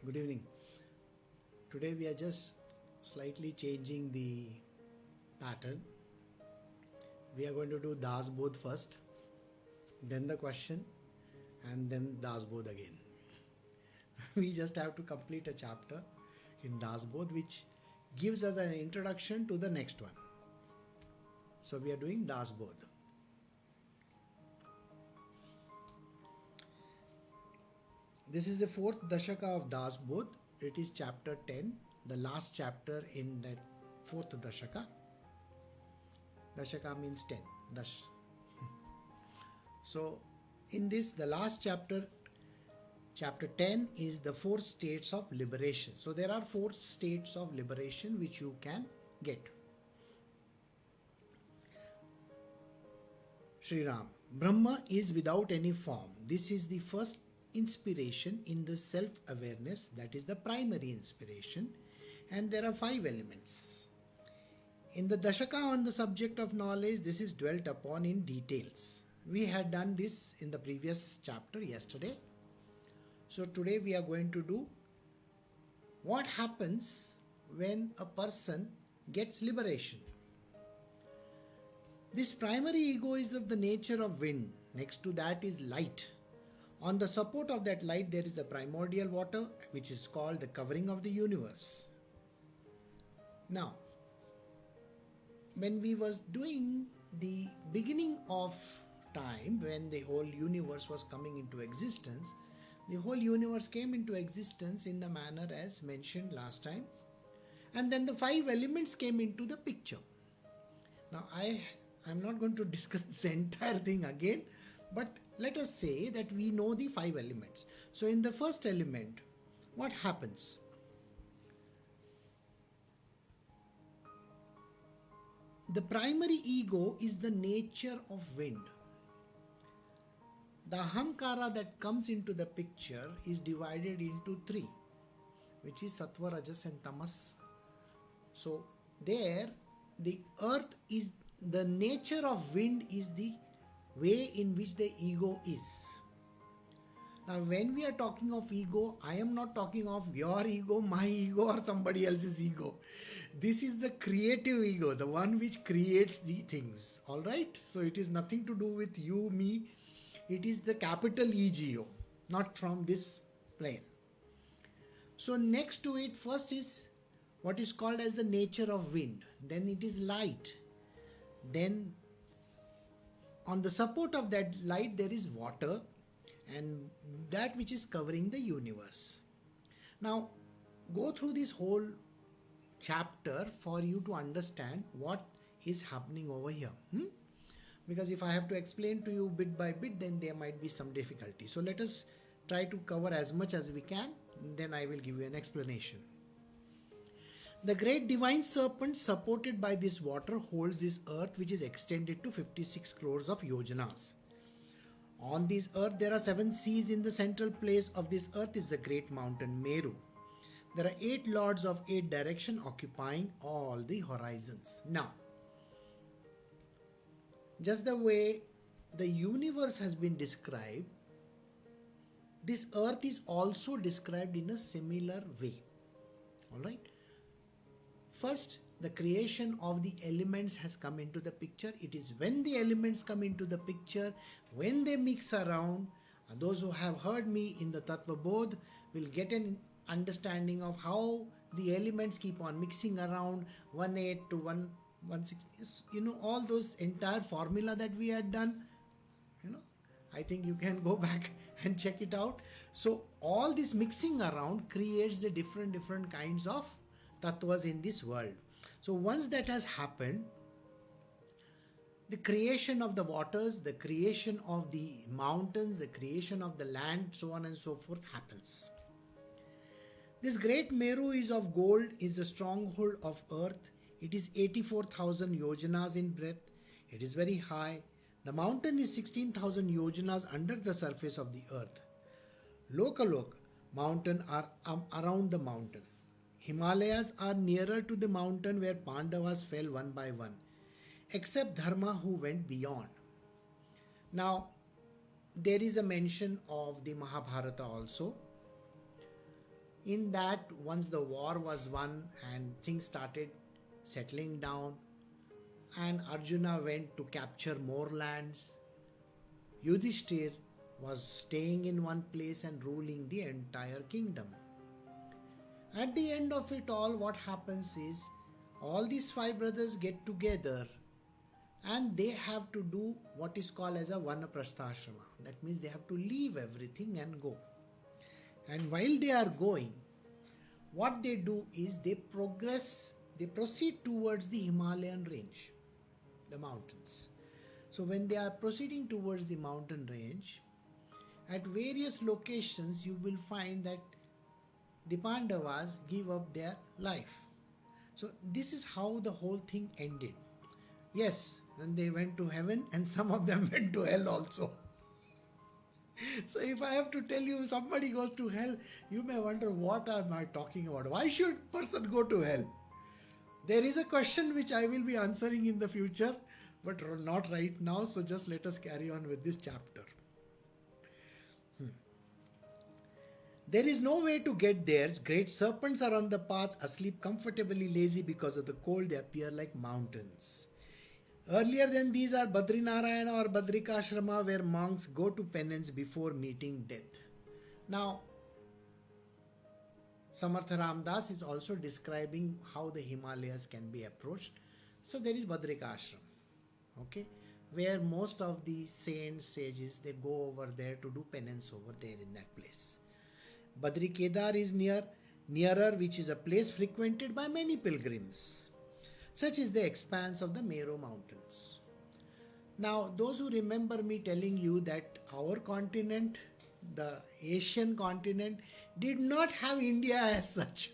Good evening. Today we are just slightly changing the pattern. We are going to do Das Bodh first, then the question, and then Das Bodh again. We just have to complete a chapter in Das Bodh which gives us an introduction to the next one. So we are doing Das Bodh. This is the fourth Dashaka of Das Bodh. It is chapter 10, the last chapter in that fourth Dashaka. Dashaka means 10. Dash. So, in this, the last chapter, chapter 10 is the 4 states of liberation. So, there are 4 states of liberation which you can get. Sri Ram, Brahma is without any form. This is the first inspiration in the self-awareness, that is the primary inspiration, and there are 5 elements. In the Dashaka on the subject of knowledge, this is dwelt upon in details. We had done this in the previous chapter yesterday. So today we are going to do what happens when a person gets liberation. This primary ego is of the nature of wind. Next to that is light. On the support of that light, there is a primordial water, which is called the covering of the universe. Now, when we was doing the beginning of time, when the whole universe was coming into existence, the whole universe came into existence in the manner as mentioned last time. And then the 5 elements came into the picture. Now, I'm not going to discuss this entire thing again, but let us say that we know the 5 elements. So in the first element, what happens? The primary ego is the nature of wind. The ahamkara that comes into the picture is divided into 3, which is sattva, rajas and tamas. So there, the earth is, the nature of wind is the way in which the ego is. Now when we are talking of ego, I am not talking of your ego, my ego or somebody else's ego. This is the creative ego, the one which creates the things. Alright? So it is nothing to do with you, me. It is the capital ego, not from this plane. So next to it, first is what is called as the nature of wind. Then it is light. Then on the support of that light there is water, and that which is covering the universe. Now go through this whole chapter for you to understand what is happening over here. Because if I have to explain to you bit by bit, then there might be some difficulty. So let us try to cover as much as we can, then I will give you an explanation. The great divine serpent supported by this water holds this earth, which is extended to 56 crores of yojanas. On this earth there are 7 seas. In the central place of this earth is the great mountain Meru. There are 8 lords of 8 direction occupying all the horizons. Now, just the way the universe has been described, this earth is also described in a similar way. Alright? First, the creation of the elements has come into the picture. It is when the elements come into the picture, when they mix around, and those who have heard me in the Tattva Bodh will get an understanding of how the elements keep on mixing around, 1/8 to 1/16, all those entire formula that we had done, I think you can go back and check it out. So all this mixing around creates the different kinds of tattvas in this world. So once that has happened, the creation of the waters, the creation of the mountains, the creation of the land, so on and so forth happens. This great Meru is of gold, is the stronghold of earth. It is 84,000 yojanas in breadth. It is very high. The mountain is 16,000 yojanas under the surface of the earth. Lokalok mountain are around the mountain. Himalayas are nearer to the mountain where Pandavas fell one by one, except Dharma who went beyond. Now, there is a mention of the Mahabharata also. In that, once the war was won and things started settling down, and Arjuna went to capture more lands, Yudhishthir was staying in one place and ruling the entire kingdom. At the end of it all, what happens is all these five brothers get together and they have to do what is called as a Vanaprastha-ashrama. That means they have to leave everything and go. And while they are going, what they do is they proceed towards the Himalayan range, the mountains. So when they are proceeding towards the mountain range, at various locations you will find that the Pandavas give up their life. So this is how the whole thing ended. Yes, then they went to heaven and some of them went to hell also. So if I have to tell you somebody goes to hell, you may wonder what am I talking about? Why should person go to hell? There is a question which I will be answering in the future, but not right now. So just let us carry on with this chapter. There is no way to get there. Great serpents are on the path, asleep, comfortably lazy because of the cold. They appear like mountains. Earlier than these are Badrinarayana or Badrikashrama, where monks go to penance before meeting death. Now, Samartha Ramdas is also describing how the Himalayas can be approached. So there is Badrikashram, okay, where most of the saints, sages, they go over there to do penance over there in that place. Badri Kedar is nearer, which is a place frequented by many pilgrims. Such is the expanse of the Meru mountains. Now, those who remember me telling you that our continent, the Asian continent, did not have India as such.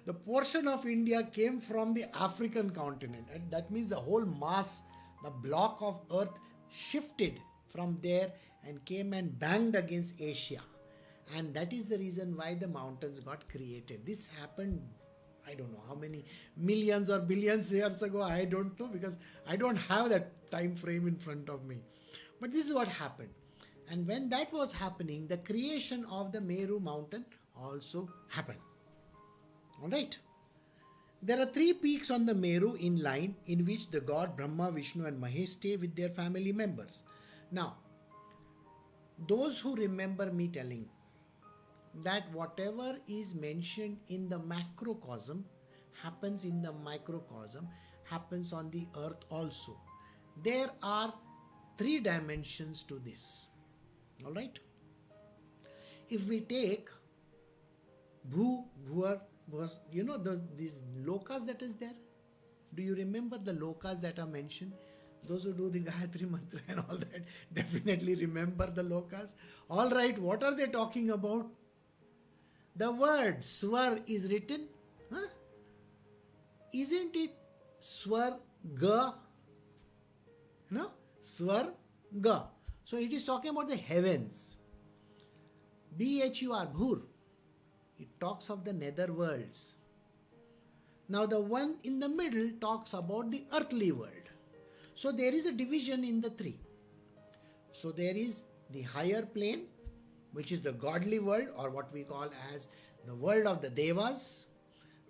The portion of India came from the African continent. And that means the whole mass, the block of earth shifted from there and came and banged against Asia. And that is the reason why the mountains got created. This happened, I don't know how many millions or billions years ago, I don't know, because I don't have that time frame in front of me. But this is what happened. And when that was happening, the creation of the Meru mountain also happened. Alright. There are 3 peaks on the Meru in line in which the god Brahma, Vishnu and Mahesh stay with their family members. Now, those who remember me telling that whatever is mentioned in the macrocosm happens in the microcosm, happens on the earth also. There are 3 dimensions to this. Alright? If we take Bhu, Bhuar, was, you know, these lokas that is there? Do you remember the lokas that are mentioned? Those who do the Gayatri Mantra and all that definitely remember the lokas. Alright, what are they talking about? The word swar is written, isn't it swarga? No? Swarga. So it is talking about the heavens. Bhur, Bhur. It talks of the nether worlds. Now the one in the middle talks about the earthly world. So there is a division in the 3. So there is the higher plane, which is the godly world, or what we call as the world of the Devas.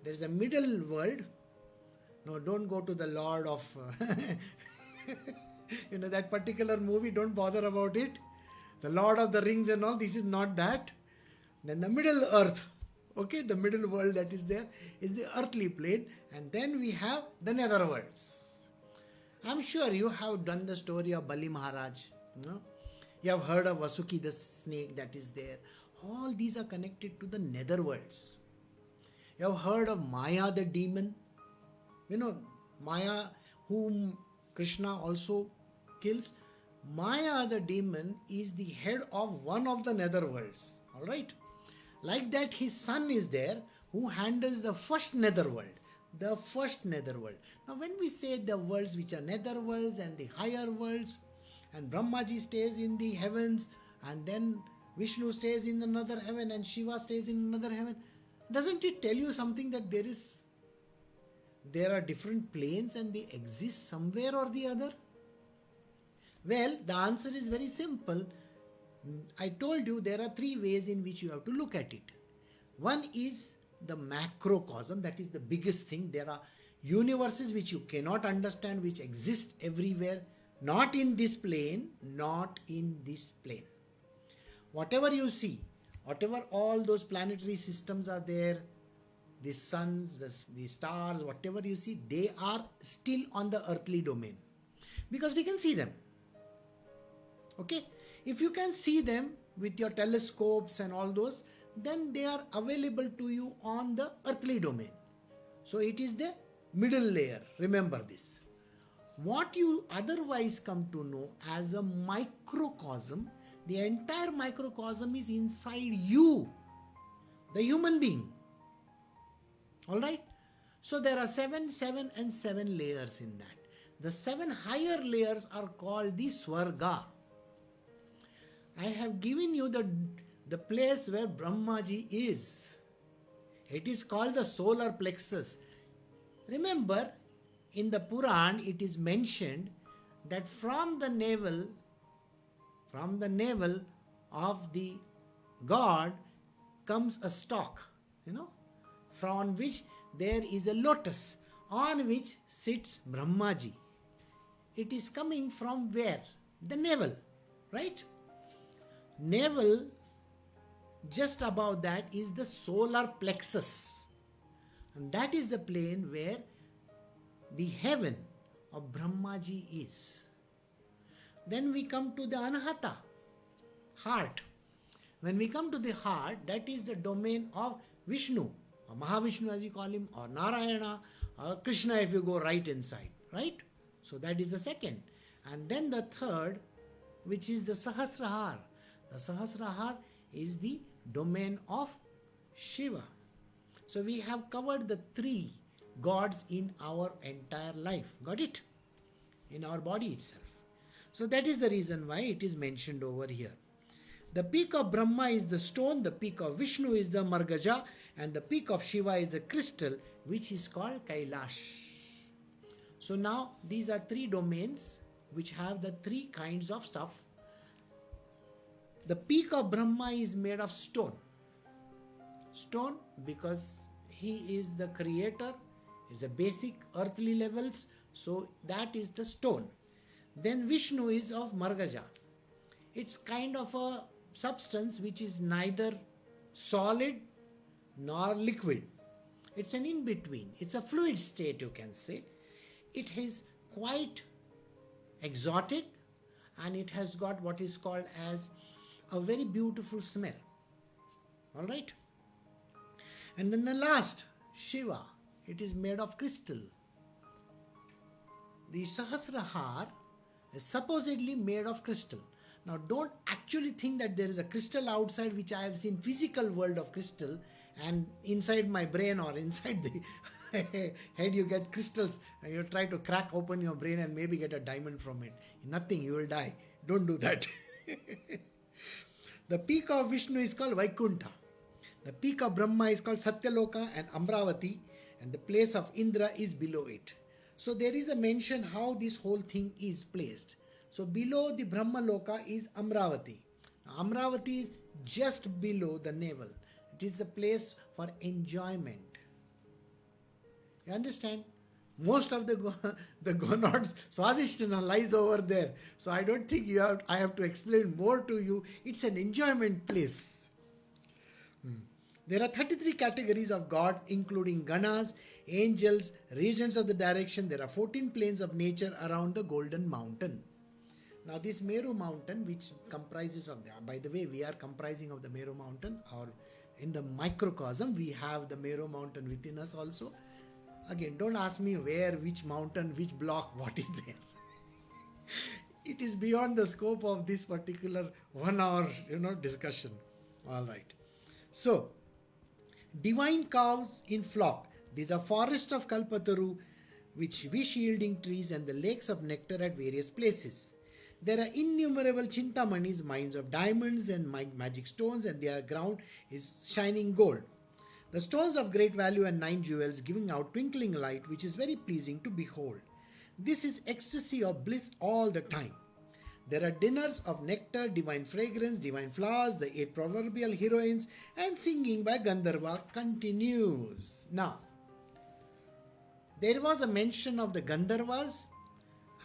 There is a middle world. No, don't go to the Lord of that particular movie, don't bother about it. The Lord of the Rings and all, this is not that. Then the middle earth, okay, the middle world that is there is the earthly plane, and then we have the nether worlds. I'm sure you have done the story of Bali Maharaj, no? You have heard of Vasuki the snake that is there. All these are connected to the nether worlds. You have heard of Maya the demon. Maya whom Krishna also kills. Maya the demon is the head of one of the nether worlds. Alright. Like that, his son is there who handles the first nether world. The first nether world. Now when we say the worlds which are nether worlds and the higher worlds, and Brahmaji stays in the heavens, and then Vishnu stays in another heaven, and Shiva stays in another heaven. Doesn't it tell you something that there are different planes and they exist somewhere or the other? Well, the answer is very simple. I told you there are 3 ways in which you have to look at it. One is the macrocosm, that is the biggest thing. There are universes which you cannot understand, which exist everywhere, not in this plane, not in this plane. Whatever you see, whatever all those planetary systems are there, the suns, the stars, whatever you see, they are still on the earthly domain because we can see them. Okay, if you can see them with your telescopes and all those, then they are available to you on the earthly domain. So it is the middle layer, remember this. What you otherwise come to know as a microcosm, the entire microcosm is inside you, the human being. Alright? So there are 7, 7 and 7 layers in that. The 7 higher layers are called the Swarga. I have given you the place where Brahmaji is. It is called the solar plexus. Remember, in the Puran it is mentioned that from the navel of the god comes a stalk, from which there is a lotus on which sits Brahmaji. It is coming from where? The navel, right? Navel, just above that is the solar plexus, and that is the plane where the heaven of Brahmaji is. Then we come to the Anahata, heart. When we come to the heart, that is the domain of Vishnu, or Mahavishnu as you call him, or Narayana, or Krishna if you go right inside, right? So that is the second. And then the third, which is the Sahasrahar. The Sahasrahar is the domain of Shiva. So we have covered the 3 gods in our entire life. Got it? In our body itself. So that is the reason why it is mentioned over here. The peak of Brahma is the stone, the peak of Vishnu is the Margaja, and the peak of Shiva is a crystal, which is called Kailash. So now these are 3 domains which have the 3 kinds of stuff. The peak of Brahma is made of stone. Stone because he is the creator, is the basic earthly levels, so that is the stone. Then Vishnu is of Margaja. It's kind of a substance which is neither solid nor liquid. It's an in-between. It's a fluid state, you can say. It is quite exotic and it has got what is called as a very beautiful smell. Alright? And then the last, Shiva. It is made of crystal. The Sahasrahar is supposedly made of crystal. Now don't actually think that there is a crystal outside, which I have seen physical world of crystal, and inside my brain or inside the head you get crystals and you try to crack open your brain and maybe get a diamond from it. Nothing, you will die. Don't do that. The peak of Vishnu is called Vaikuntha. The peak of Brahma is called Satyaloka and Amravati, and the place of Indra is below it. So there is a mention how this whole thing is placed. So below the Brahma Loka is Amravati. Now, Amravati is just below the navel. It is a place for enjoyment. You understand? Most of the gonads, Swadhisthana lies over there. So I don't think I have to explain more to you. It's an enjoyment place. There are 33 categories of God, including Ganas, angels, regions of the direction. There are 14 planes of nature around the Golden Mountain. Now this Meru Mountain, which comprises of by the way, we are comprising of the Meru Mountain, or in the microcosm, we have the Meru Mountain within us also. Again, don't ask me where, which mountain, which block, what is there. It is beyond the scope of this particular 1 hour, discussion. All right. So, divine cows in flock. These are forests of Kalpataru, which wish-yielding trees and the lakes of nectar at various places. There are innumerable Chintamanis, mines of diamonds and magic stones, and their ground is shining gold. The stones of great value and 9 jewels giving out twinkling light, which is very pleasing to behold. This is ecstasy of bliss all the time. There are dinners of nectar, divine fragrance, divine flowers, the 8 proverbial heroines, and singing by Gandharva continues. Now, there was a mention of the Gandharvas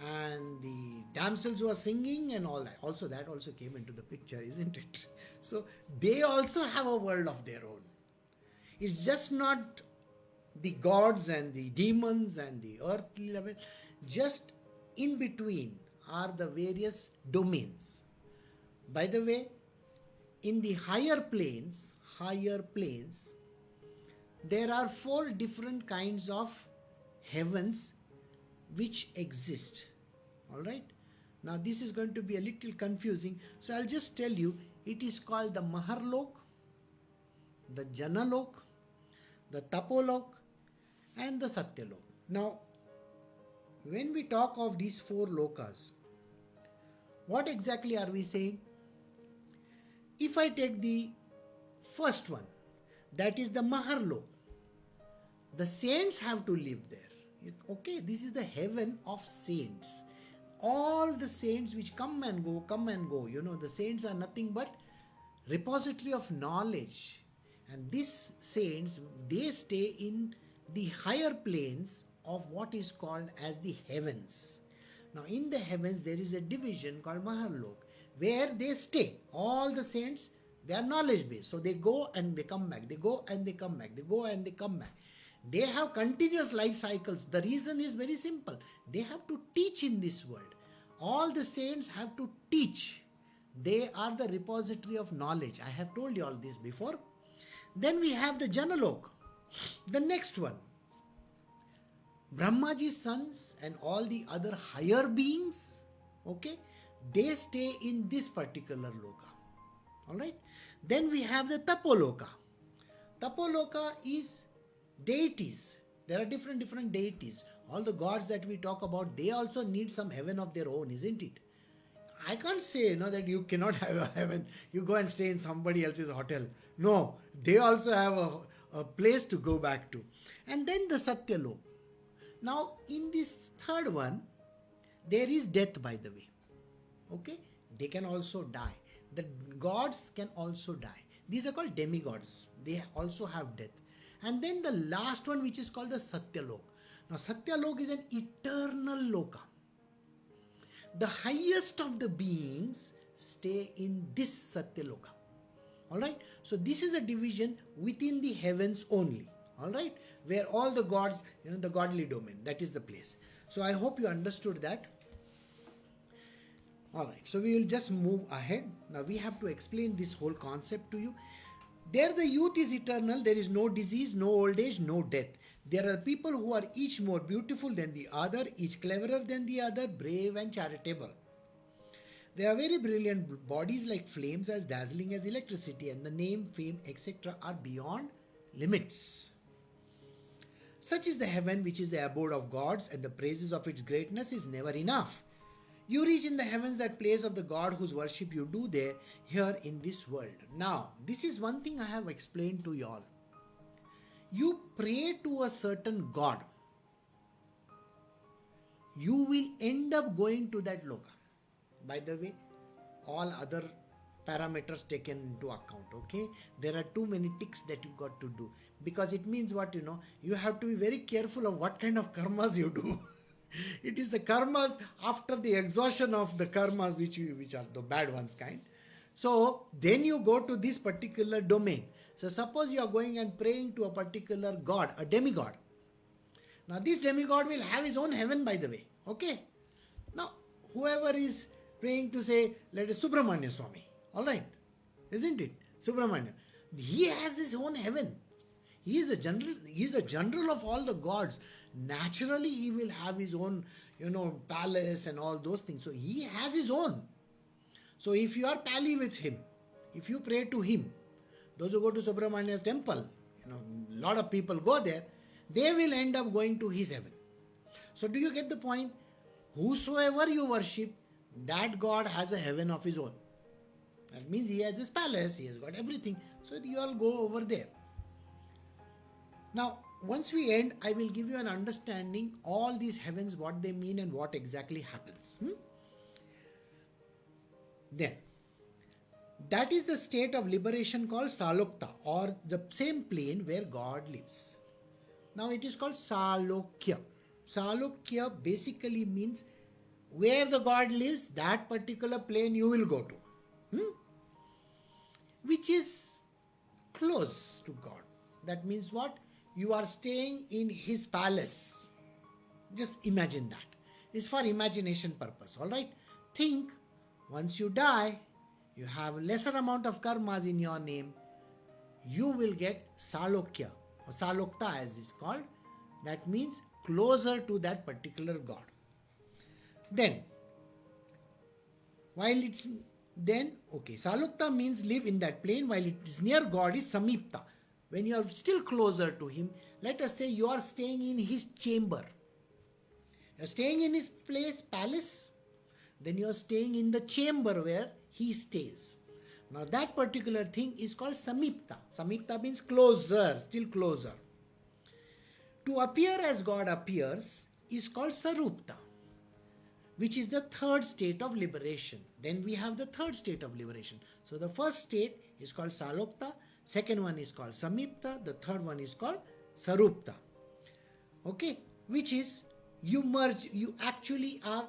and the damsels who are singing and all that. Also, that also came into the picture, isn't it? So, they also have a world of their own. It's just not the gods and the demons and the earthly level. Just in between are the various domains. By the way, in the higher planes, there are 4 different kinds of heavens which exist. Alright? Now this is going to be a little confusing. So I'll just tell you, it is called the Maharlok, the Janalok, the Tapolok, and the Satyalok. Now, when we talk of these 4 lokas, what exactly are we saying? If I take the first one, that is the Maharlok, the saints have to live there. Okay, this is the heaven of saints. All the saints which come and go. The saints are nothing but repository of knowledge. And these saints, they stay in the higher planes of what is called as the heavens. Now in the heavens there is a division called Maharlok, where they stay. All the saints, they are knowledge based. So they go and they come back. They go and they come back. They go and they come back. They have continuous life cycles. The reason is very simple. They have to teach in this world. All the saints have to teach. They are the repository of knowledge. I have told you all this before. Then we have the Janalok, the next one. Brahmaji's sons and all the other higher beings, okay, they stay in this particular loka. Alright. Then we have the Tapoloka. Tapoloka is deities. There are different deities. All the gods that we talk about, they also need some heaven of their own, isn't it? I can't say that you cannot have a heaven. You go and stay in somebody else's hotel. No, they also have a place to go back to. And then the Satyalok. Now, in this third one, there is death, by the way. Okay? They can also die. The gods can also die. These are called demigods. They also have death. And then the last one, which is called the Satyalok. Now, Satyalok is an eternal loka. The highest of the beings stay in this Satyaloka. Alright? So this is a division within the heavens only. Alright? Where all the gods, the godly domain, that is the place. So I hope you understood that. Alright, so we will just move ahead. Now we have to explain this whole concept to you. There the youth is eternal, there is no disease, no old age, no death. There are people who are each more beautiful than the other, each cleverer than the other, brave and charitable. They are very brilliant bodies like flames, as dazzling as electricity, and the name, fame, etc. are beyond limits. Such is the heaven which is the abode of gods, and the praises of its greatness is never enough. You reach in the heavens that place of the God whose worship you do there, here in this world. Now, this is one thing I have explained to you all. You pray to a certain God, you will end up going to that loka. By the way, all other parameters taken into account, okay? There are too many ticks that you got to do, because it means what, you have to be very careful of what kind of karmas you do. It is the karmas after the exhaustion of the karmas which are the bad ones kind. So then you go to this particular domain. So suppose you are going and praying to a particular god, a demigod. Now this demigod will have his own heaven, by the way. Okay. Now whoever is praying to, say, let us Subramanya Swami. Alright. Isn't it? Subramanya. He has his own heaven. He is a general of all the gods. Naturally he will have his own, palace and all those things. So he has his own. So if you are pally with him, if you pray to him, those who go to Subramanya's temple, a lot of people go there, they will end up going to his heaven. So do you get the point? Whosoever you worship, that God has a heaven of his own. That means he has his palace, he has got everything. So you all go over there. Now, once we end, I will give you an understanding all these heavens, what they mean and what exactly happens. Then, that is the state of liberation called Salokta, or the same plane where God lives. Now it is called Salokya. Salokya basically means where the God lives, that particular plane you will go to. Which is close to God. That means what? You are staying in His palace. Just imagine that. It's for imagination purpose, alright? Think, once you die, you have lesser amount of karmas in your name, you will get Salokya, or Salokta as is called. That means closer to that particular God. Then, Salokta means live in that plane, while it is near God is Samipta. When you are still closer to Him, let us say you are staying in His chamber. You are staying in His palace, then you are staying in the chamber where He stays. Now that particular thing is called Samipta. Samipta means closer, still closer. To appear as God appears is called Sarupta, which is the third state of liberation. Then we have the third state of liberation. So the first state is called Salokta, second one is called Samipta, the third one is called Sarupta. Okay, which is you merge, you actually are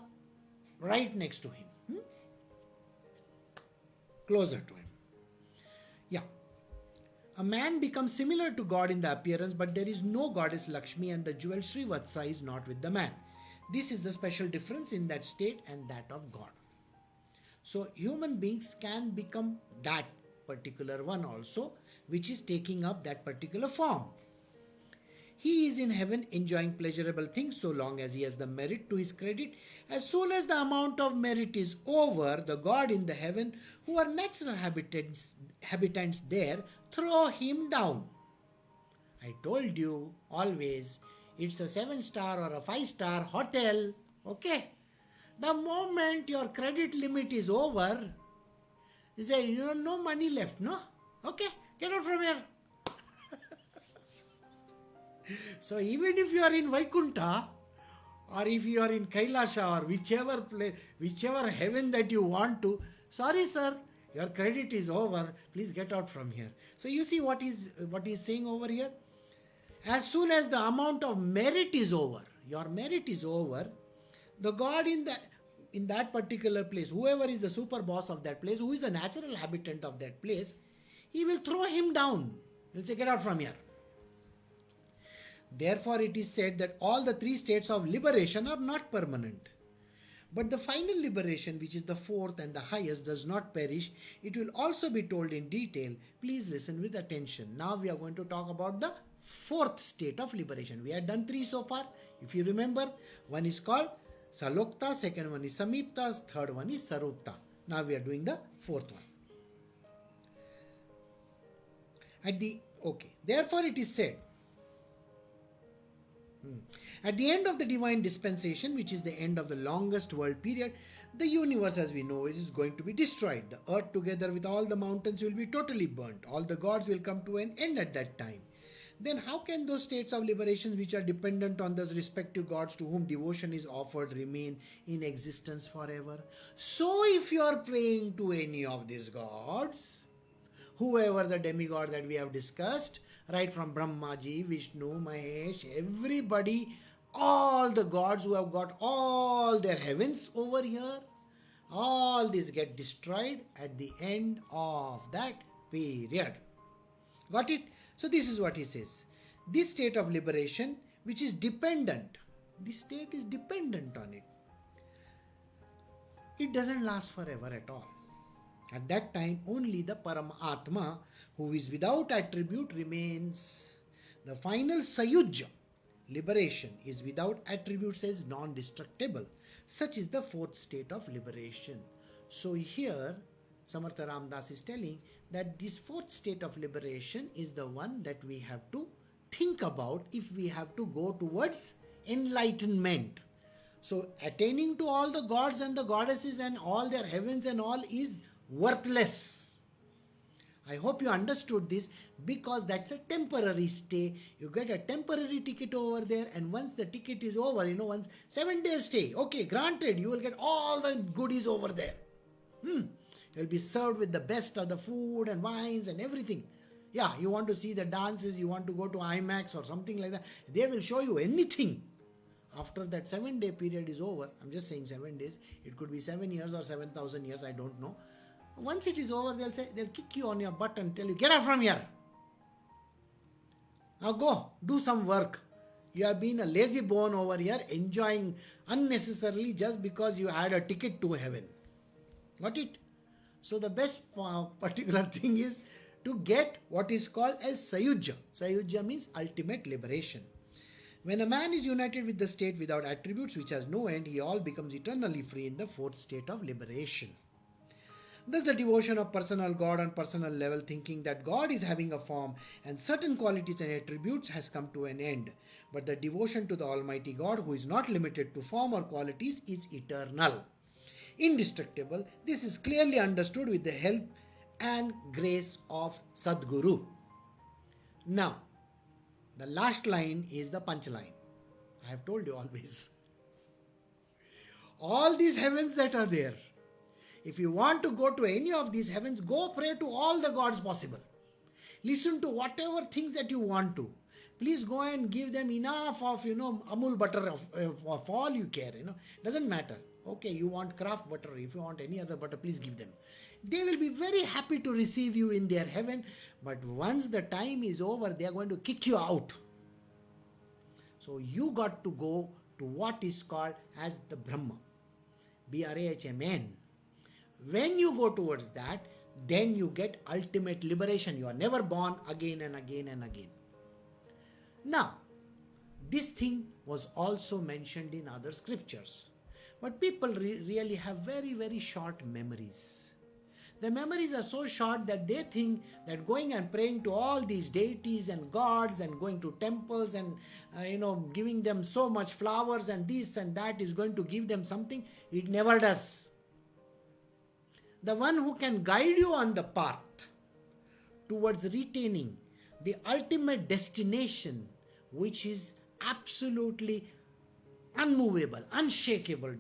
right next to Him, closer to Him. Yeah. A man becomes similar to God in the appearance, but there is no goddess Lakshmi, and the jewel Srivatsa is not with the man. This is the special difference in that state and that of God. So human beings can become that particular one also, which is taking up that particular form. He is in heaven enjoying pleasurable things so long as he has the merit to his credit. As soon as the amount of merit is over, the God in the heaven, who are natural habitants there, throw him down. I told you always, it's a 7-star or a 5-star hotel. Okay? The moment your credit limit is over, you say, you have no money left, no? Okay, get out from here. So even if you are in Vaikuntha, or if you are in Kailasha, or whichever place, whichever heaven that you want to, sorry sir, your credit is over, please get out from here. So you see what he's saying over here? As soon as the amount of merit is over, your merit is over, the God in that particular place, whoever is the super boss of that place, who is the natural habitant of that place, he will throw him down. He will say, get out from here. Therefore, it is said that all the 3 states of liberation are not permanent. But the final liberation, which is the fourth and the highest, does not perish. It will also be told in detail. Please listen with attention. Now we are going to talk about the fourth state of liberation. We have done 3 so far. If you remember, one is called Salokta, second one is Samipta, third one is Sarupta. Now we are doing the fourth one. Therefore it is said, at the end of the divine dispensation, which is the end of the longest world period, the universe as we know is going to be destroyed. The earth together with all the mountains will be totally burnt. All the gods will come to an end at that time. Then how can those states of liberation which are dependent on those respective gods to whom devotion is offered remain in existence forever? So if you are praying to any of these gods, whoever the demigod that we have discussed, right from Brahmaji, Vishnu, Mahesh, everybody, all the gods who have got all their heavens over here, all these get destroyed at the end of that period. Got it? So this is what he says. This state of liberation, which is dependent, this state is dependent on it. It doesn't last forever at all. At that time, only the Paramatma, who is without attribute, remains. The final Sayujya, liberation, is without attributes, as non-destructible. Such is the fourth state of liberation. So here, Samartha Ramdas is telling that this fourth state of liberation is the one that we have to think about if we have to go towards enlightenment. So attaining to all the gods and the goddesses and all their heavens and all is worthless. I hope you understood this, because that's a temporary stay. You get a temporary ticket over there, and once the ticket is over, once 7 days stay, okay, granted, you will get all the goodies over there. You'll be served with the best of the food and wines and everything. Yeah, you want to see the dances, you want to go to IMAX or something like that. They will show you anything. After that 7-day period is over, I'm just saying 7 days, it could be 7 years or 7,000 years, I don't know. Once it is over, they'll kick you on your butt and tell you, get out from here. Now go, do some work. You have been a lazy bone over here, enjoying unnecessarily just because you had a ticket to heaven. Got it? So the best particular thing is to get what is called as Sayujya. Sayujya means ultimate liberation. When a man is united with the state without attributes which has no end, he all becomes eternally free in the fourth state of liberation. Thus the devotion of personal God on personal level, thinking that God is having a form and certain qualities and attributes, has come to an end. But the devotion to the Almighty God, who is not limited to form or qualities, is eternal, indestructible. This is clearly understood with the help and grace of Sadguru. Now, the last line is the punchline. I have told you always. All these heavens that are there, if you want to go to any of these heavens, go pray to all the gods possible. Listen to whatever things that you want to. Please go and give them enough of, Amul butter of all you care, Doesn't matter. Okay, you want Kraft butter. If you want any other butter, please give them. They will be very happy to receive you in their heaven. But once the time is over, they are going to kick you out. So you got to go to what is called as the Brahma. Brahman. When you go towards that, then you get ultimate liberation. You are never born again and again and again. Now, this thing was also mentioned in other scriptures. But people really have very, very short memories. The memories are so short that they think that going and praying to all these deities and gods and going to temples and, giving them so much flowers and this and that is going to give them something. It never does. The one who can guide you on the path towards retaining the ultimate destination, which is absolutely unmovable, unshakable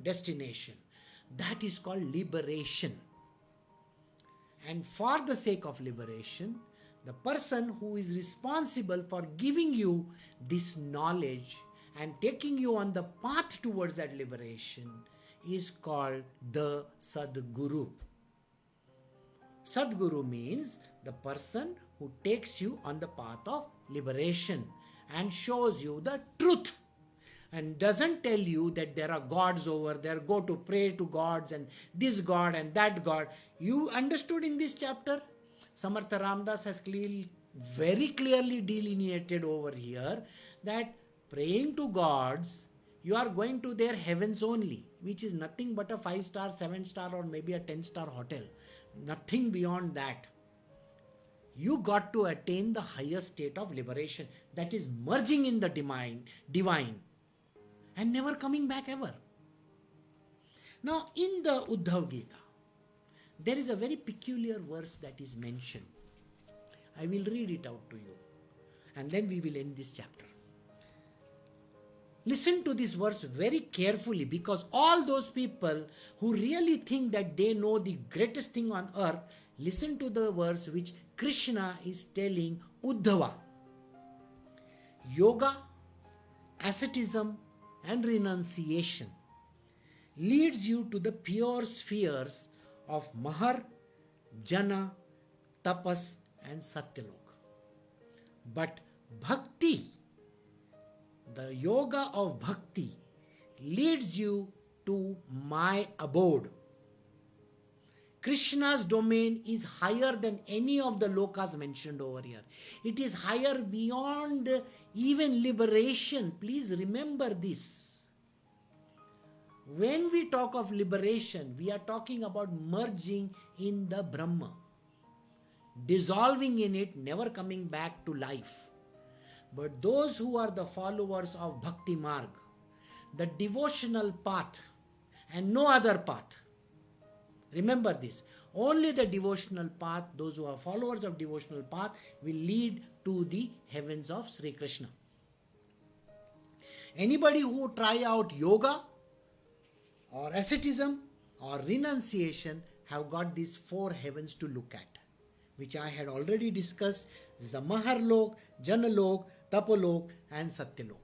destination. That is called liberation. And for the sake of liberation, the person who is responsible for giving you this knowledge and taking you on the path towards that liberation is called the Sadguru. Sadguru means the person who takes you on the path of liberation and shows you the truth and doesn't tell you that there are gods over there, go to pray to gods and this god and that god. You understood in this chapter? Samartha Ramdas has very clearly delineated over here that praying to gods, you are going to their heavens only, which is nothing but a 5-star, 7-star or maybe a 10-star hotel. Nothing beyond that. You got to attain the higher state of liberation, that is merging in the divine and never coming back ever. Now in the Uddhav Gita, there is a very peculiar verse that is mentioned. I will read it out to you and then we will end this chapter. Listen to this verse very carefully, because all those people who really think that they know the greatest thing on earth, listen to the verse which Krishna is telling Uddhava. Yoga, asceticism and renunciation leads you to the pure spheres of Mahar, Jana, Tapas and Satyalok. But Bhakti, the yoga of Bhakti, leads you to my abode. Krishna's domain is higher than any of the lokas mentioned over here. It is higher beyond even liberation. Please remember this. When we talk of liberation, we are talking about merging in the Brahma, dissolving in it, never coming back to life. But those who are the followers of Bhakti Marg, the devotional path and no other path, remember this, only the devotional path, those who are followers of devotional path will lead to the heavens of Sri Krishna. Anybody who try out yoga or asceticism or renunciation have got these four heavens to look at, which I had already discussed. This is the Maharlok, Janalok, Tapolok and Satyalok.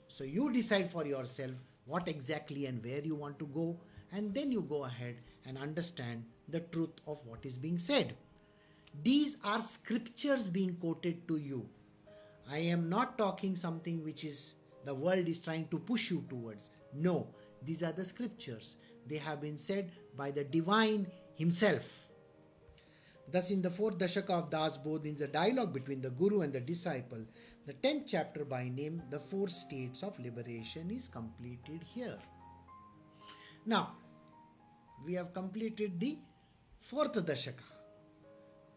So you decide for yourself what exactly and where you want to go, and then you go ahead and understand the truth of what is being said. These are scriptures being quoted to you. I am not talking something which is the world is trying to push you towards. No, these are the scriptures. They have been said by the divine himself. Thus, in the fourth Dashaka of Das Bodh, in the dialogue between the Guru and the disciple, the 10th chapter by name, the four states of liberation, is completed here. Now, we have completed the fourth Dashaka.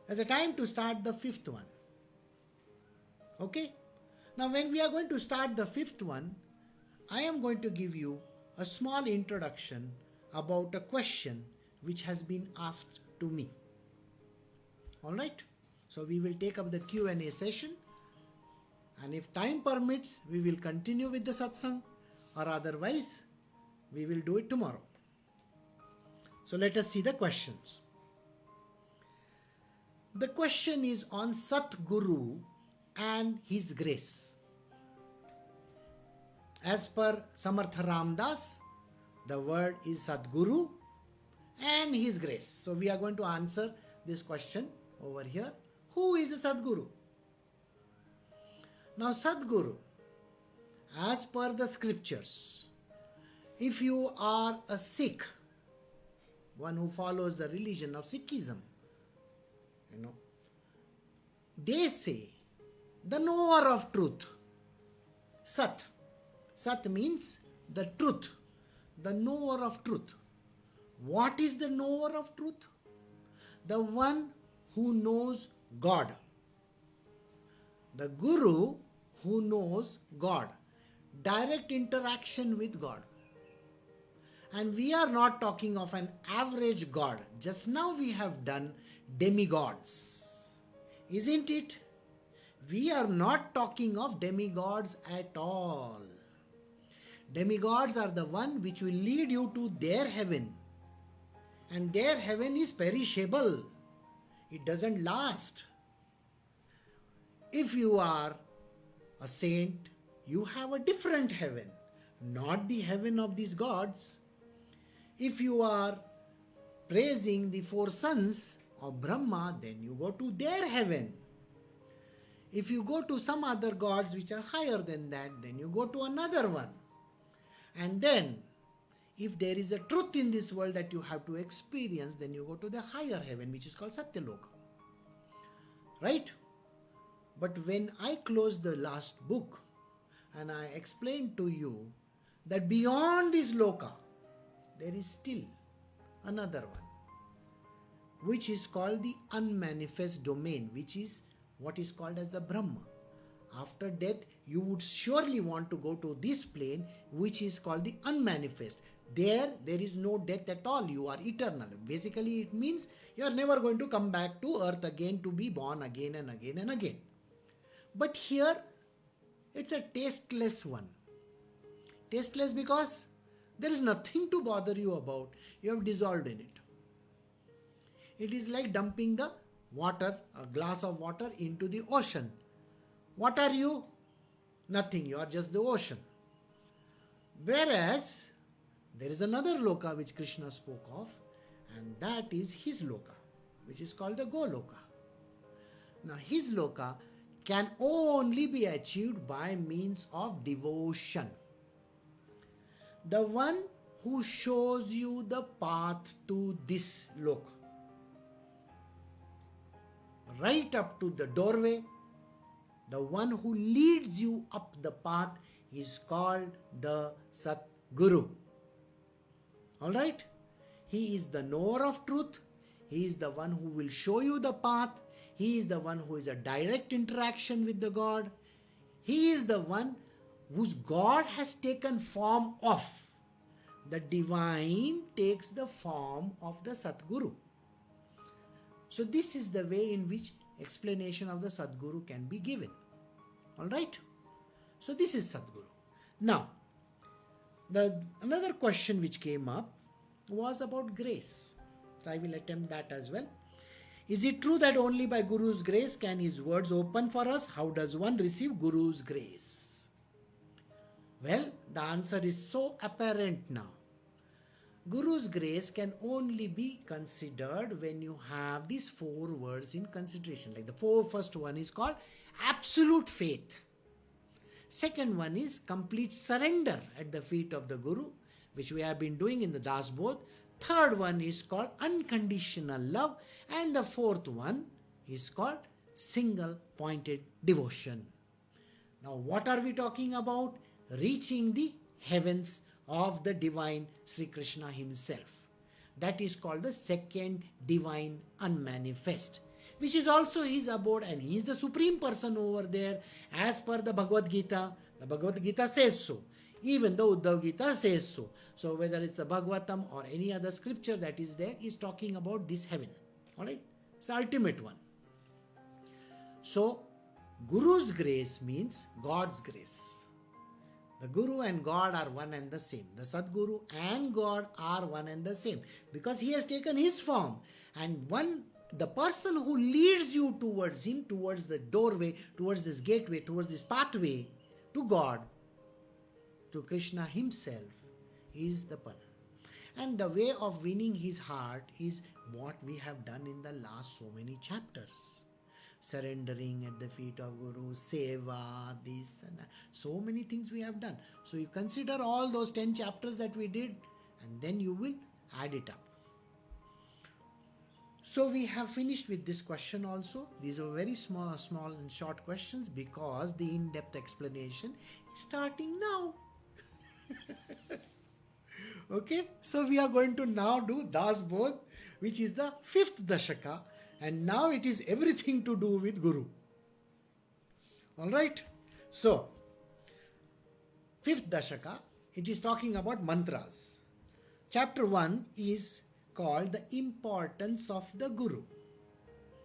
There's a time to start the fifth one. Okay? Now, when we are going to start the fifth one, I am going to give you a small introduction about a question which has been asked to me. Alright? So, we will take up the Q&A session, and if time permits, we will continue with the satsang, or otherwise, we will do it tomorrow. So, let us see the questions. The question is on Satguru and his grace. As per Samartha Ramdas, the word is Sadguru and his grace. So we are going to answer this question over here. Who is a Sadguru? Now Sadguru, as per the scriptures, if you are a Sikh, one who follows the religion of Sikhism, they say the knower of truth, Sat. Sat means the truth, the knower of truth. What is the knower of truth? The one who knows God. The Guru who knows God. Direct interaction with God. And we are not talking of an average God. Just now we have done demigods. Isn't it? We are not talking of demigods at all. Demigods are the one which will lead you to their heaven. And their heaven is perishable. It doesn't last. If you are a saint, you have a different heaven, not the heaven of these gods. If you are praising the four sons of Brahma, then you go to their heaven. If you go to some other gods which are higher than that, then you go to another one. And then, if there is a truth in this world that you have to experience, then you go to the higher heaven, which is called Satyaloka. Right? But when I closed the last book and I explained to you that beyond this loka, there is still another one, which is called the unmanifest domain, which is what is called as the Brahma. After death, you would surely want to go to this plane, which is called the unmanifest. There is no death at all. You are eternal. Basically, it means you are never going to come back to earth again to be born again and again and again. But here, it's a tasteless one. Tasteless because there is nothing to bother you about. You have dissolved in it. It is like dumping the water, a glass of water, into the ocean. What are you? Nothing. You are just the ocean. Whereas, there is another loka which Krishna spoke of, and that is his loka, which is called the Goloka. Now, his loka can only be achieved by means of devotion. The one who shows you the path to this loka, right up to the doorway, the one who leads you up the path is called the Satguru. Alright? He is the knower of truth. He is the one who will show you the path. He is the one who is a direct interaction with the God. He is the one whose God has taken form of. The divine takes the form of the Satguru. So this is the way in which explanation of the Sadguru can be given. Alright? So this is Sadguru. Now, another question which came up was about grace. So I will attempt that as well. Is it true that only by Guru's grace can his words open for us? How does one receive Guru's grace? Well, the answer is so apparent now. Guru's grace can only be considered when you have these 4 words in consideration. Like the first one is called absolute faith. Second one is complete surrender at the feet of the Guru, which we have been doing in the Das Bodh. Third one is called unconditional love. And the fourth one is called single pointed devotion. Now what are we talking about? Reaching the heavens of the divine Sri Krishna himself. That is called the second divine unmanifest, which is also his abode, and he is the supreme person over there as per the Bhagavad Gita. The Bhagavad Gita says so. Even the Uddhav Gita says so. So whether it's the Bhagavatam or any other scripture that is there is talking about this heaven. Alright? It's the ultimate one. So Guru's grace means God's grace. The Guru and God are one and the same. The Sadguru and God are one and the same, because he has taken his form. And the person who leads you towards him, towards the doorway, towards this gateway, towards this pathway to God, to Krishna himself, is the person. And the way of winning his heart is what we have done in the last so many chapters. Surrendering at the feet of Guru, Seva, this and that. So many things we have done. So you consider all those 10 chapters that we did, and then you will add it up. So we have finished with this question also. These are very small and short questions, because the in-depth explanation is starting now. Okay, so we are going to now do Das Bodh, which is the 5th Dashaka, and now it is everything to do with Guru. Alright, so 5th Dashaka, it is talking about mantras. Chapter 1 is called the importance of the Guru.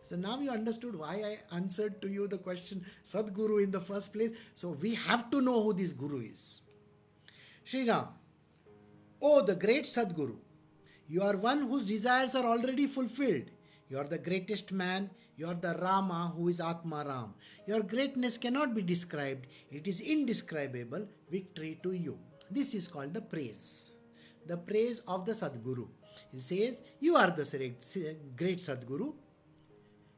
So now you understood why I answered to you the question Sadguru in the first place. So we have to know who this Guru is. Sri Ram, oh the great Sadguru, you are one whose desires are already fulfilled. You are the greatest man. You are the Rama who is Atma Ram. Your greatness cannot be described. It is indescribable. Victory to you. This is called the praise. The praise of the Sadguru. He says, you are the great Sadguru.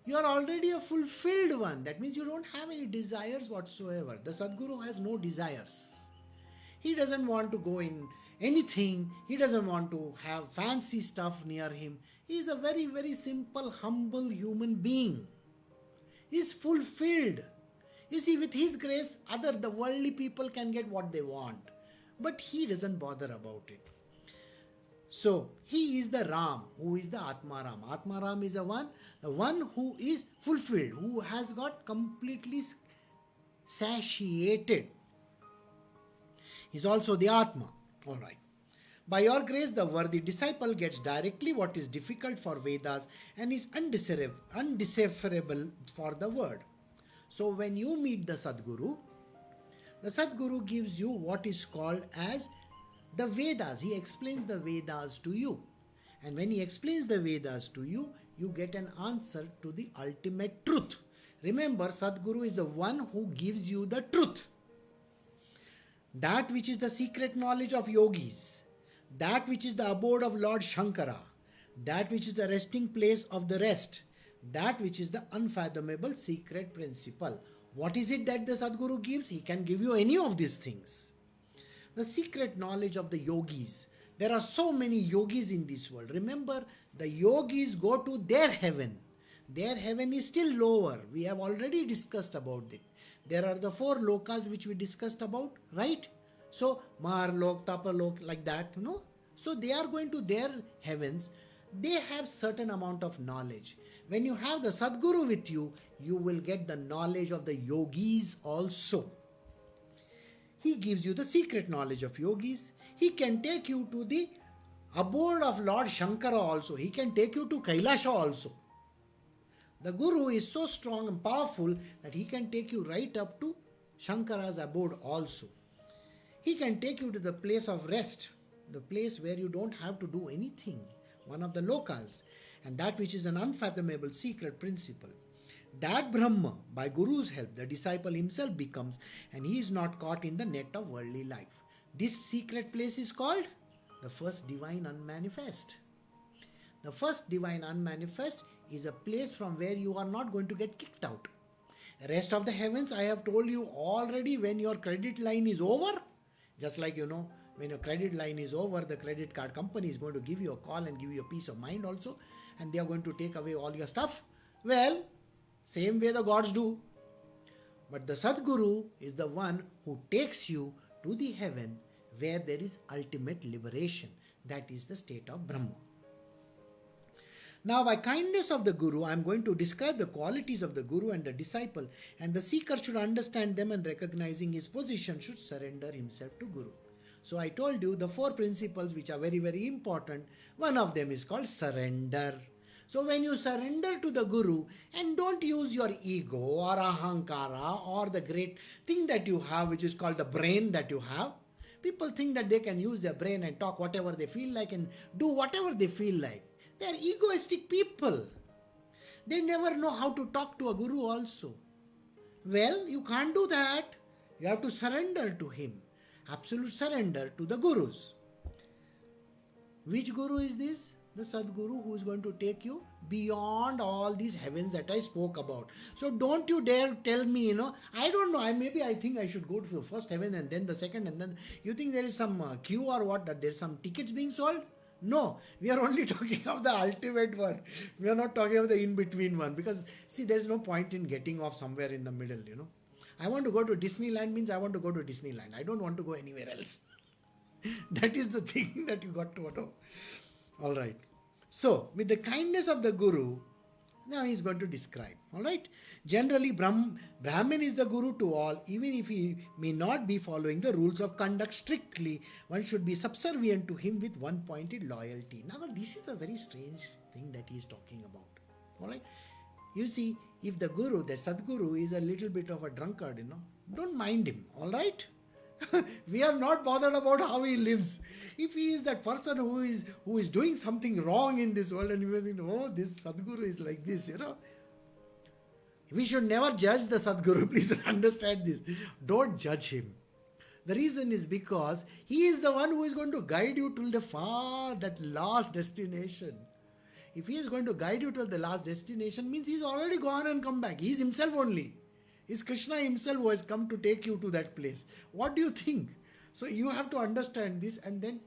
You are already a fulfilled one. That means you don't have any desires whatsoever. The Sadguru has no desires. He doesn't want to go in anything. He doesn't want to have fancy stuff near him. He is a very, very simple, humble human being. He is fulfilled. You see, with his grace, the worldly people can get what they want. But he doesn't bother about it. So, he is the Ram, who is the Atma Ram. Atma Ram is the one who is fulfilled, who has got completely satiated. He is also the Atma. Alright. By your grace, the worthy disciple gets directly what is difficult for Vedas and is undecipherable for the word. So when you meet the Sadguru gives you what is called as the Vedas. He explains the Vedas to you. And when he explains the Vedas to you, you get an answer to the ultimate truth. Remember, Sadguru is the one who gives you the truth. That which is the secret knowledge of yogis, that which is the abode of Lord Shankara, that which is the resting place of the rest, that which is the unfathomable secret principle. What is it that the Sadguru gives? He can give you any of these things. The secret knowledge of the yogis. There are so many yogis in this world. Remember, the yogis go to their heaven. Their heaven is still lower. We have already discussed about it. There are the 4 lokas which we discussed about, right? So, Maharlok, Tapalok, like that, you know. So, they are going to their heavens. They have certain amount of knowledge. When you have the Sadguru with you, you will get the knowledge of the yogis also. He gives you the secret knowledge of yogis. He can take you to the abode of Lord Shankara also. He can take you to Kailasha also. The Guru is so strong and powerful that he can take you right up to Shankara's abode also. He can take you to the place of rest. the place where you don't have to do anything, one of the lokas, and that which is an unfathomable secret principle. That Brahma, by Guru's help, the disciple himself becomes, and he is not caught in the net of worldly life. This secret place is called the first divine unmanifest. The first divine unmanifest is a place from where you are not going to get kicked out. The rest of the heavens, I have told you already, when your credit line is over, just like when your credit line is over, the credit card company is going to give you a call and give you a peace of mind also, and they are going to take away all your stuff. Well, same way the gods do. But the Sadguru is the one who takes you to the heaven where there is ultimate liberation. That is the state of Brahma. Now, by kindness of the Guru, I am going to describe the qualities of the Guru and the disciple, and the seeker should understand them, and recognizing his position should surrender himself to Guru. So I told you the 4 principles which are very, very important. One of them is called surrender. So when you surrender to the Guru, and don't use your ego or ahankara or the great thing that you have, which is called the brain that you have. People think that they can use their brain and talk whatever they feel like and do whatever they feel like. They are egoistic people. They never know how to talk to a Guru also. Well, you can't do that. You have to surrender to him. Absolute surrender to the Gurus. Which Guru is this? The Sadguru, who is going to take you beyond all these heavens that I spoke about. So don't you dare tell me, I don't know, I think I should go to the first heaven and then the second, and then you think there is some queue or what, that there's some tickets being sold? No, we are only talking of the ultimate one. We are not talking of the in-between one, because see, there's no point in getting off somewhere in the middle, I want to go to Disneyland means I want to go to Disneyland. I don't want to go anywhere else. That is the thing that you got to know. All right. So, with the kindness of the Guru, now he is going to describe. All right. Generally, Brahmin is the Guru to all, even if he may not be following the rules of conduct strictly. One should be subservient to him with one-pointed loyalty. Now, this is a very strange thing that he is talking about. All right. You see, if the Guru, the Sadguru, is a little bit of a drunkard, don't mind him. All right. We are not bothered about how he lives. If he is that person who is doing something wrong in this world, and you think, oh, this Sadguru is like this, We should never judge the Sadguru. Please understand this. Don't judge him. The reason is because he is the one who is going to guide you till that last destination. If he is going to guide you till the last destination, means he is already gone and come back. He is himself only. It's Krishna himself who has come to take you to that place. What do you think? So you have to understand this, and then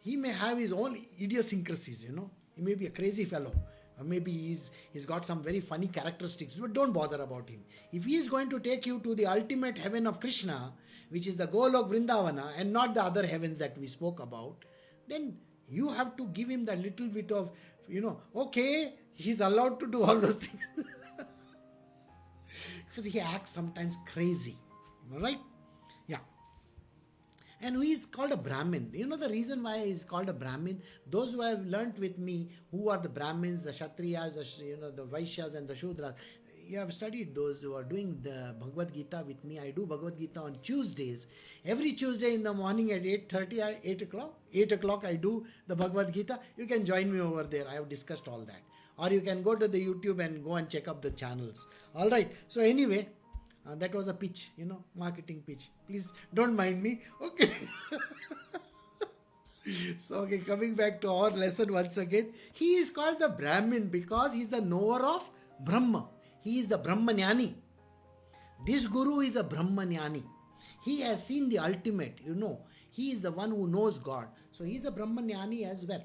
he may have his own idiosyncrasies, He may be a crazy fellow. Or maybe he's got some very funny characteristics, but don't bother about him. If he is going to take you to the ultimate heaven of Krishna, which is the goal of Vrindavana, and not the other heavens that we spoke about, then you have to give him that little bit of, okay, he's allowed to do all those things. Because he acts sometimes crazy. Alright? Yeah. And he is called a Brahmin. The reason why he is called a Brahmin? Those who have learnt with me, who are the Brahmins, the Kshatriyas, the Vaishyas and the Shudras, you have studied those who are doing the Bhagavad Gita with me. I do Bhagavad Gita on Tuesdays. Every Tuesday in the morning at 8:30, 8 o'clock. 8 o'clock I do the Bhagavad Gita. You can join me over there. I have discussed all that. Or you can go to the YouTube and go and check up the channels. All right. So anyway, that was a pitch, marketing pitch. Please don't mind me. Okay. So, coming back to our lesson once again. He is called the Brahmin because he is the knower of Brahma. He is the Brahmanyani. This Guru is a Brahmanyani. He has seen the ultimate, He is the one who knows God. So, he is a Brahmanyani as well.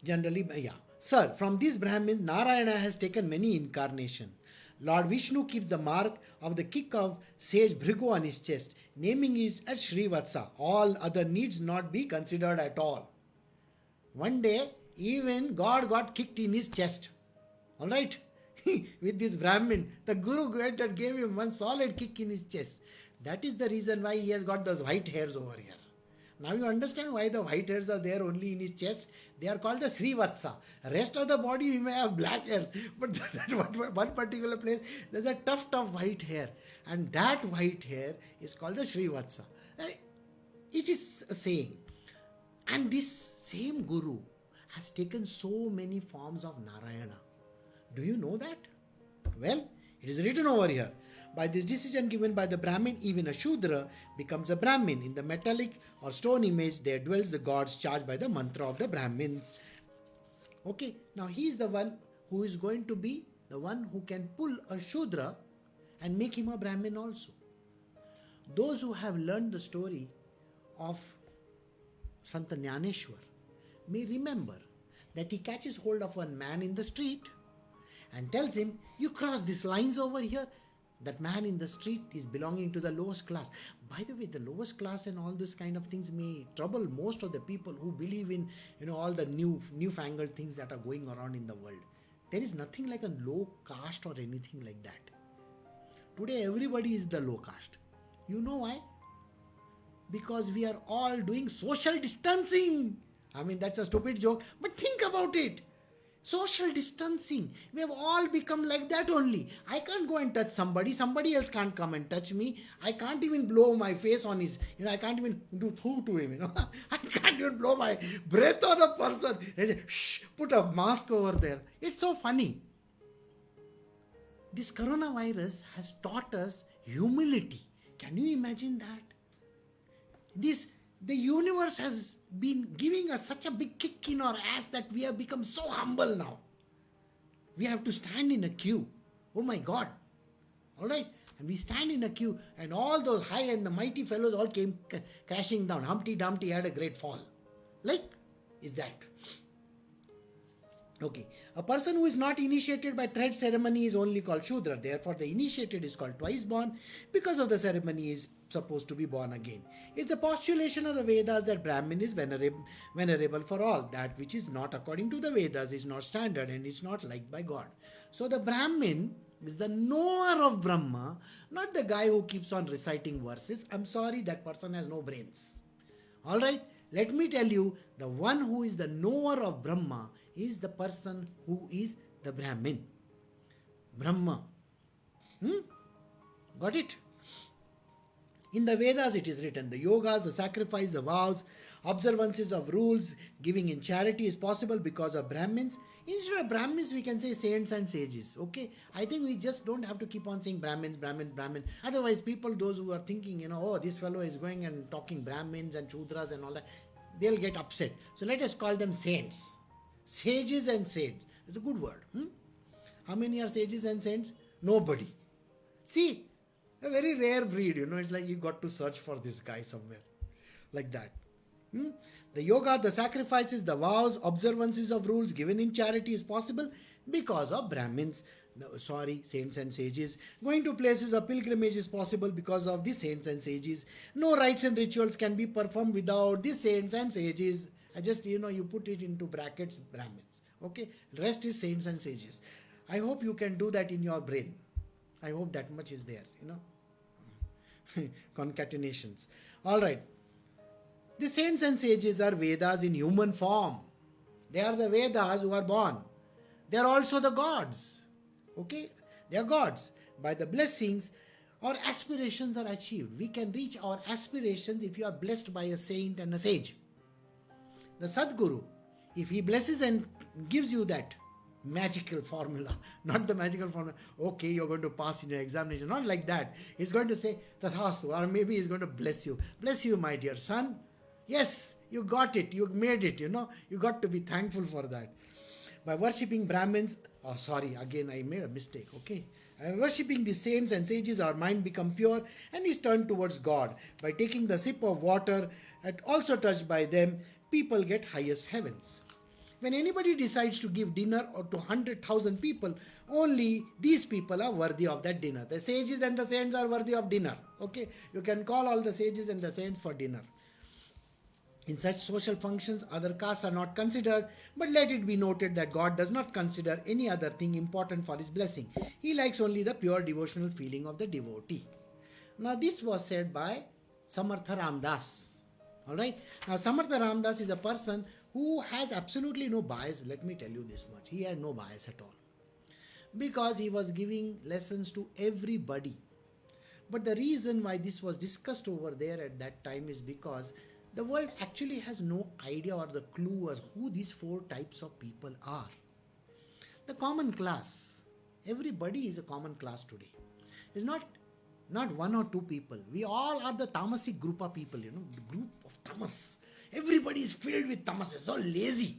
Generally, yeah. Sir, from this Brahmin, Narayana has taken many incarnations. Lord Vishnu keeps the mark of the kick of sage Bhrigu on his chest, naming it as Srivatsa. All other needs not be considered at all. One day, even God got kicked in his chest. Alright? With this Brahmin, the Guru went and gave him one solid kick in his chest. That is the reason why he has got those white hairs over here. Now you understand why the white hairs are there only in his chest. They are called the Srivatsa. Rest of the body we may have black hairs, but that one particular place there's a tuft of white hair, and that white hair is called the Srivatsa. It is a saying. And this same Guru has taken so many forms of Narayana. Do you know that? Well, it is written over here. By this decision given by the Brahmin, even a Shudra becomes a Brahmin. In the metallic or stone image, there dwells the gods charged by the mantra of the Brahmins. Okay, now he is the one who is going to be the one who can pull a Shudra and make him a Brahmin also. Those who have learned the story of Sant Jnaneshwar may remember that he catches hold of one man in the street and tells him, you cross these lines over here. That man in the street is belonging to the lowest class. By the way, the lowest class and all this kind of things may trouble most of the people who believe in all the newfangled things that are going around in the world. There is nothing like a low caste or anything like that. Today everybody is the low caste. You know why? Because we are all doing social distancing. I mean, that's a stupid joke, but think about it. Social distancing. We have all become like that only. I can't go and touch somebody. Somebody else can't come and touch me. I can't even blow my face on his, I can't even do thoo to him, I can't even blow my breath on a person. Shh, put a mask over there. It's so funny. This coronavirus has taught us humility. Can you imagine that? The universe has been giving us such a big kick in our ass that we have become so humble now. We have to stand in a queue. Oh my God. All right. And we stand in a queue and all those high and the mighty fellows all came crashing down. Humpty Dumpty had a great fall. Like, is that? Okay. A person who is not initiated by thread ceremony is only called Shudra. Therefore, the initiated is called twice born because of the ceremony is supposed to be born again. It's the postulation of the Vedas that Brahmin is venerable for all. That which is not according to the Vedas is not standard and is not liked by God. So the Brahmin is the knower of Brahma, not the guy who keeps on reciting verses. I'm sorry, that person has no brains. Alright, let me tell you, the one who is the knower of Brahma is the person who is the Brahmin. Brahma. Got it? In the Vedas it is written, the yogas, the sacrifice, the vows, observances of rules, giving in charity is possible because of Brahmins. Instead of Brahmins, we can say saints and sages. Okay? I think we just don't have to keep on saying Brahmins, Brahmin, Brahmin. Otherwise, people, those who are thinking, oh, this fellow is going and talking Brahmins and Shudras and all that, they'll get upset. So let us call them saints. Sages and saints. It's a good word. How many are sages and saints? Nobody. See, a very rare breed, it's like you got to search for this guy somewhere. Like that. The yoga, the sacrifices, the vows, observances of rules given in charity is possible because of Brahmins. Saints and sages. Going to places of pilgrimage is possible because of the saints and sages. No rites and rituals can be performed without the saints and sages. I just, you put it into brackets, Brahmins. Okay? Rest is saints and sages. I hope you can do that in your brain. I hope that much is there, Concatenations. All right. The saints and sages are Vedas in human form. They are the Vedas who are born. They are also the gods. Okay? They are gods. By the blessings, our aspirations are achieved. We can reach our aspirations if you are blessed by a saint and a sage. The Sadguru, if he blesses and gives you that magical formula, not the magical formula, okay, you're going to pass in your examination, not like that. He's going to say, Tathastu, or maybe he's going to bless you. Bless you, my dear son. Yes, you got it, you made it, you got to be thankful for that. By worshipping Brahmins, again I made a mistake, okay. By worshipping the saints and sages, our mind become pure and is turned towards God. By taking the sip of water, and also touched by them, people get highest heavens. When anybody decides to give dinner or to 100,000 people, only these people are worthy of that dinner. The sages and the saints are worthy of dinner. Okay, you can call all the sages and the saints for dinner. In such social functions, other castes are not considered, but let it be noted that God does not consider any other thing important for his blessing. He likes only the pure devotional feeling of the devotee. Now this was said by Samartha Ramdas. Alright. Now Samartha Ramdas is a person who has absolutely no bias. Let me tell you this much. He had no bias at all. Because he was giving lessons to everybody. But the reason why this was discussed over there at that time is because the world actually has no idea or the clue as who these four types of people are. The common class, everybody is a common class today. It's not one or two people. We all are the tamasic group of people, the group of tamas. Everybody is filled with tamas. It's all lazy.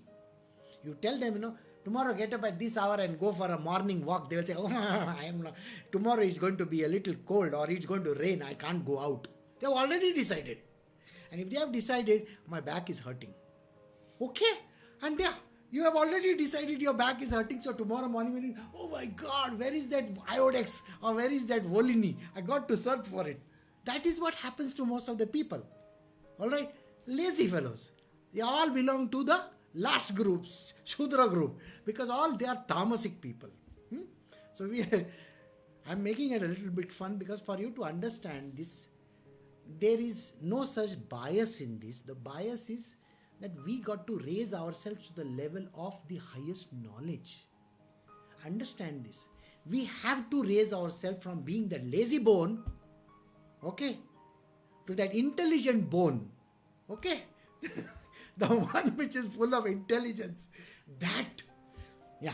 You tell them, tomorrow get up at this hour and go for a morning walk. They will say, oh, I am not. Tomorrow it's going to be a little cold or it's going to rain. I can't go out. They have already decided. And if they have decided, my back is hurting. Okay. And you have already decided your back is hurting. So tomorrow morning, oh my God, where is that Iodex or where is that Volini? I got to search for it. That is what happens to most of the people. All right. Lazy fellows. They all belong to the last groups, Shudra group, because all they are tamasic people. So I'm making it a little bit fun because for you to understand this, there is no such bias in this. The bias is that we got to raise ourselves to the level of the highest knowledge. Understand this. We have to raise ourselves from being the lazy bone, okay, to that intelligent bone, okay. The one which is full of intelligence. That. Yeah.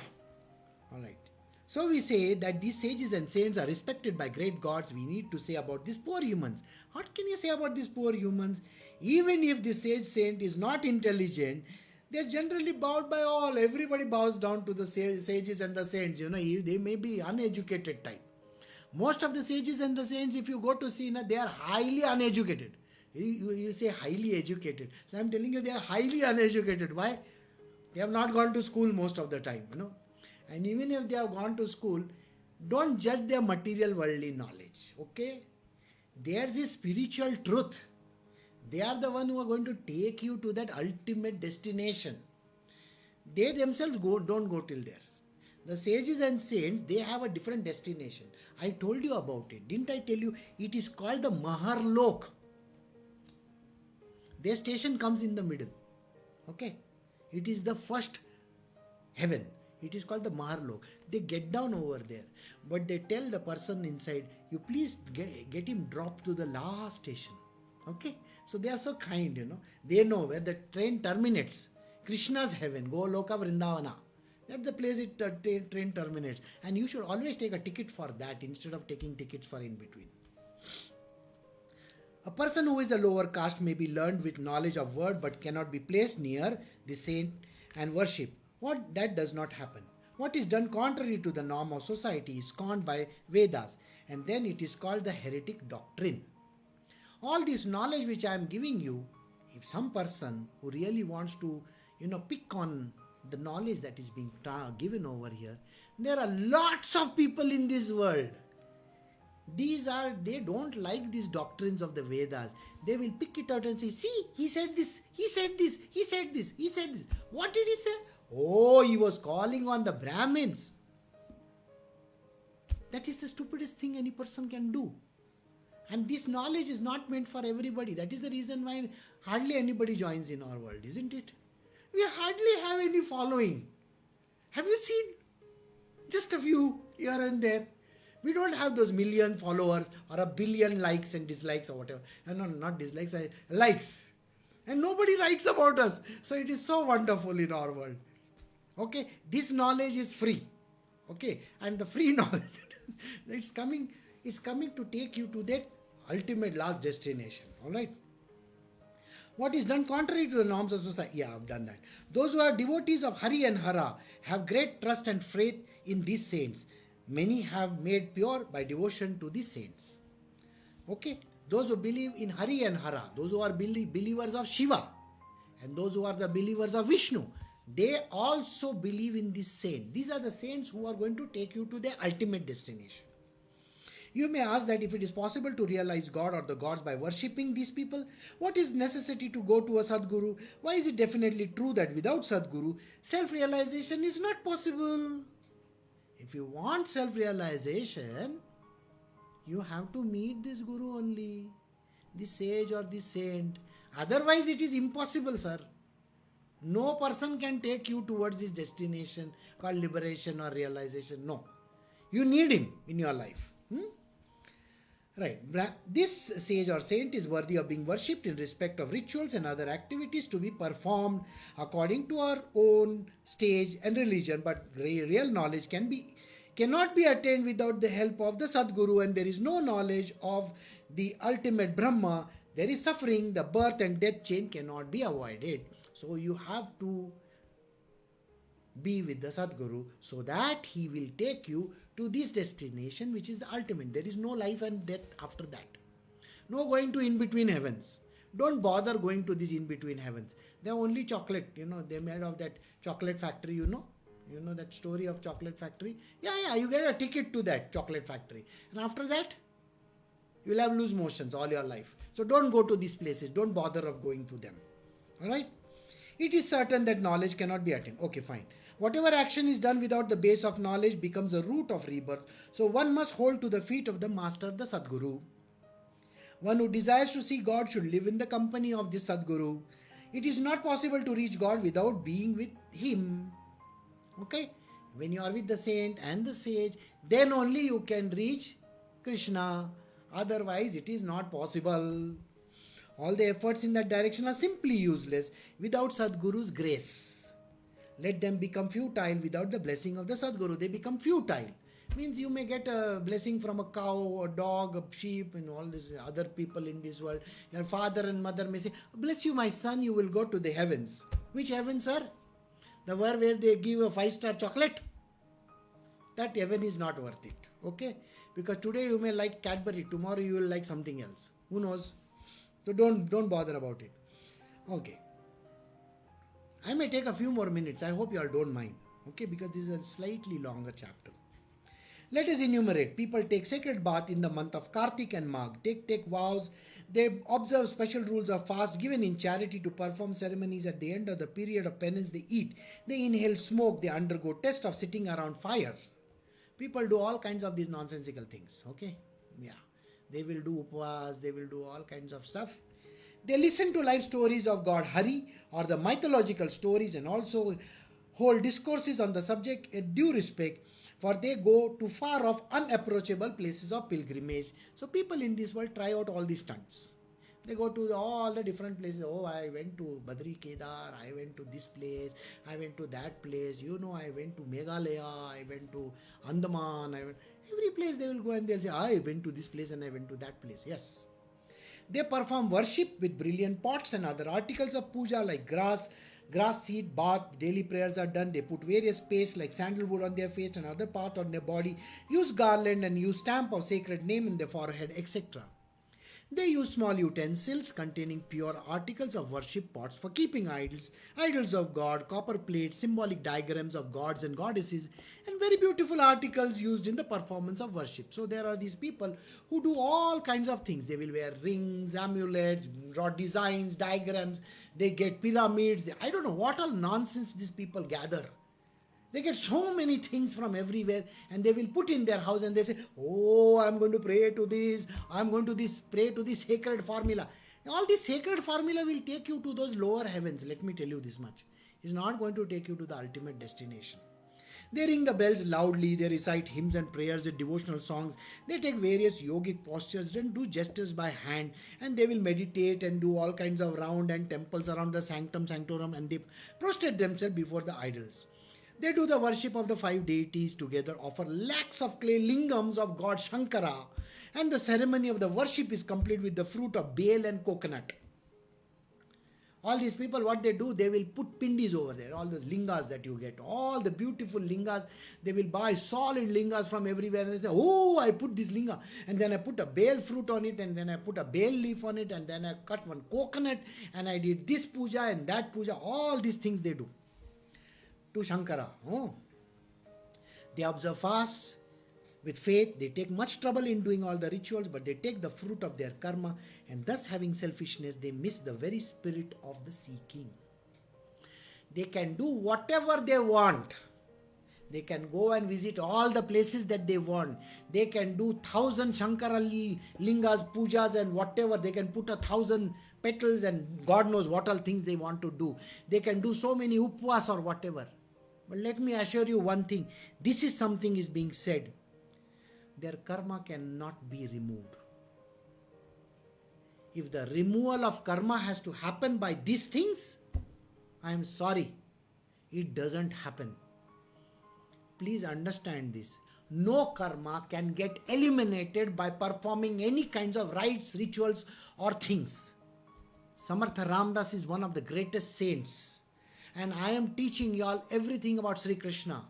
Alright. So we say that these sages and saints are respected by great gods. We need to say about these poor humans. What can you say about these poor humans? Even if the sage saint is not intelligent, they are generally bowed by all. Everybody bows down to the sages and the saints. They may be uneducated type. Most of the sages and the saints, if you go to see, they are highly uneducated. You say highly educated. So I'm telling you they are highly uneducated. Why? They have not gone to school most of the time. And even if they have gone to school, don't judge their material worldly knowledge. Okay? Theirs is spiritual truth. They are the one who are going to take you to that ultimate destination. They themselves don't go till there. The sages and saints, they have a different destination. I told you about it. Didn't I tell you? It is called the Maharlok. Their station comes in the middle. Okay? It is the first heaven. It is called the Maharlok. They get down over there. But they tell the person inside, you please get him dropped to the last station. Okay? So they are so kind, They know where the train terminates. Krishna's heaven, Goloka Vrindavana. That's the place train terminates. And you should always take a ticket for that instead of taking tickets for in between. A person who is a lower caste may be learned with knowledge of word but cannot be placed near the saint and worship. That does not happen. What is done contrary to the norm of society is scorned by Vedas, and then it is called the heretic doctrine. All this knowledge which I am giving you, if some person who really wants to, pick on the knowledge that is being given over here, there are lots of people in this world. They don't like these doctrines of the Vedas. They will pick it out and say, see, he said this, he said this, he said this, he said this. What did he say? Oh, he was calling on the Brahmins. That is the stupidest thing any person can do. And this knowledge is not meant for everybody. That is the reason why hardly anybody joins in our world, isn't it? We hardly have any following. Have you seen? Just a few here and there. We don't have those million followers or a billion likes and dislikes or whatever. No, not dislikes, likes. And nobody writes about us. So it is so wonderful in our world. Okay, this knowledge is free. Okay, and the free knowledge, it's coming to take you to that ultimate last destination. All right. What is done contrary to the norms of society? Yeah, I've done that. Those who are devotees of Hari and Hara have great trust and faith in these saints. Many have made pure by devotion to these saints. Okay, those who believe in Hari and Hara, those who are believers of Shiva, and those who are the believers of Vishnu, they also believe in this saint. These are the saints who are going to take you to their ultimate destination. You may ask that if it is possible to realize God or the gods by worshipping these people, what is necessity to go to a Sadguru? Why is it definitely true that without Sadguru, self-realization is not possible? If you want self-realization, you have to meet this Guru only, this sage or this saint. Otherwise it is impossible, sir. No person can take you towards this destination called liberation or realization. No. You need him in your life. Right. This sage or saint is worthy of being worshipped in respect of rituals and other activities to be performed according to our own stage and religion. But real knowledge cannot be attained without the help of the Sadguru, and there is no knowledge of the ultimate Brahma. There is suffering. The birth and death chain cannot be avoided. So you have to be with the Sadguru so that he will take you to this destination, which is the ultimate. There is no life and death after that. No going to in between heavens. Don't bother going to these in between heavens. They're only chocolate. They're made of that chocolate factory. You know that story of chocolate factory. Yeah. You get a ticket to that chocolate factory, and after that, you'll have loose motions all your life. So don't go to these places. Don't bother of going to them. All right. It is certain that knowledge cannot be attained. Okay, fine. Whatever action is done without the base of knowledge becomes the root of rebirth. So one must hold to the feet of the master, the Sadguru. One who desires to see God should live in the company of this Sadguru. It is not possible to reach God without being with him. Okay? When you are with the saint and the sage, then only you can reach Krishna. Otherwise, it is not possible. All the efforts in that direction are simply useless without Sadguru's grace. Let them become futile without the blessing of the Sadguru. They become futile. Means you may get a blessing from a cow, a dog, a sheep, and all these other people in this world. Your father and mother may say, bless you, my son, you will go to the heavens. Which heavens, sir? The one where they give a 5-star chocolate? That heaven is not worth it. Okay? Because today you may like Cadbury, tomorrow you will like something else. Who knows? So don't bother about it. Okay. I may take a few more minutes. I hope you all don't mind. Okay, because this is a slightly longer chapter. Let us enumerate. People take sacred bath in the month of Kartik and Magh. Take vows. They observe special rules of fast given in charity to perform ceremonies at the end of the period of penance. They eat. They inhale smoke. They undergo test of sitting around fire. People do all kinds of these nonsensical things. Okay? Yeah. They will do upvas. They will do all kinds of stuff. They listen to life stories of God Hari or the mythological stories and also hold discourses on the subject in due respect, for they go to far off unapproachable places of pilgrimage. So people in this world try out all these stunts. They go to all the different places. Oh, I went to Badri Kedar, I went to this place, I went to that place, I went to Meghalaya, I went to Andaman, every place they will go and they'll say, I went to this place and I went to that place. Yes. They perform worship with brilliant pots and other articles of puja like grass seed, bath, daily prayers are done. They put various paste like sandalwood on their face and other part on their body, use garland and use stamp of sacred name in their forehead, etc. They use small utensils containing pure articles of worship, pots for keeping idols of God, copper plates, symbolic diagrams of gods and goddesses, and very beautiful articles used in the performance of worship. So there are these people who do all kinds of things. They will wear rings, amulets, draw designs, diagrams. They get pyramids. I don't know what all nonsense these people gather. They get so many things from everywhere and they will put in their house and they say, oh, I'm going to pray to this, I'm going to pray to this sacred formula. All this sacred formula will take you to those lower heavens. Let me tell you this much. It's not going to take you to the ultimate destination. They ring the bells loudly, they recite hymns and prayers and devotional songs, they take various yogic postures and do gestures by hand, and they will meditate and do all kinds of round and temples around the sanctum sanctorum, and they prostrate themselves before the idols. They do the worship of the 5 deities together, offer lakhs of clay lingams of God Shankara, and the ceremony of the worship is complete with the fruit of bale and coconut. All these people, what they do, they will put pindis over there, all those lingas that you get, all the beautiful lingas, they will buy solid lingas from everywhere and they say, oh, I put this linga, and then I put a bale fruit on it, and then I put a bale leaf on it, and then I cut one coconut, and I did this puja and that puja, all these things they do to Shankara. Oh. They observe fasts with faith. They take much trouble in doing all the rituals, but they take the fruit of their karma, and thus having selfishness, they miss the very spirit of the seeking. They can do whatever they want. They can go and visit all the places that they want. They can do 1,000 Shankara lingas, pujas and whatever. They can put 1,000 petals and God knows what all things they want to do. They can do so many upvas or whatever. But let me assure you one thing. This is something is being said. Their karma cannot be removed. if the removal of karma has to happen by these things, I am sorry, it doesn't happen. Please understand this. No karma can get eliminated by performing any kinds of rites, rituals or things. Samartha Ramdas is one of the greatest saints, and I am teaching you all everything about Sri Krishna,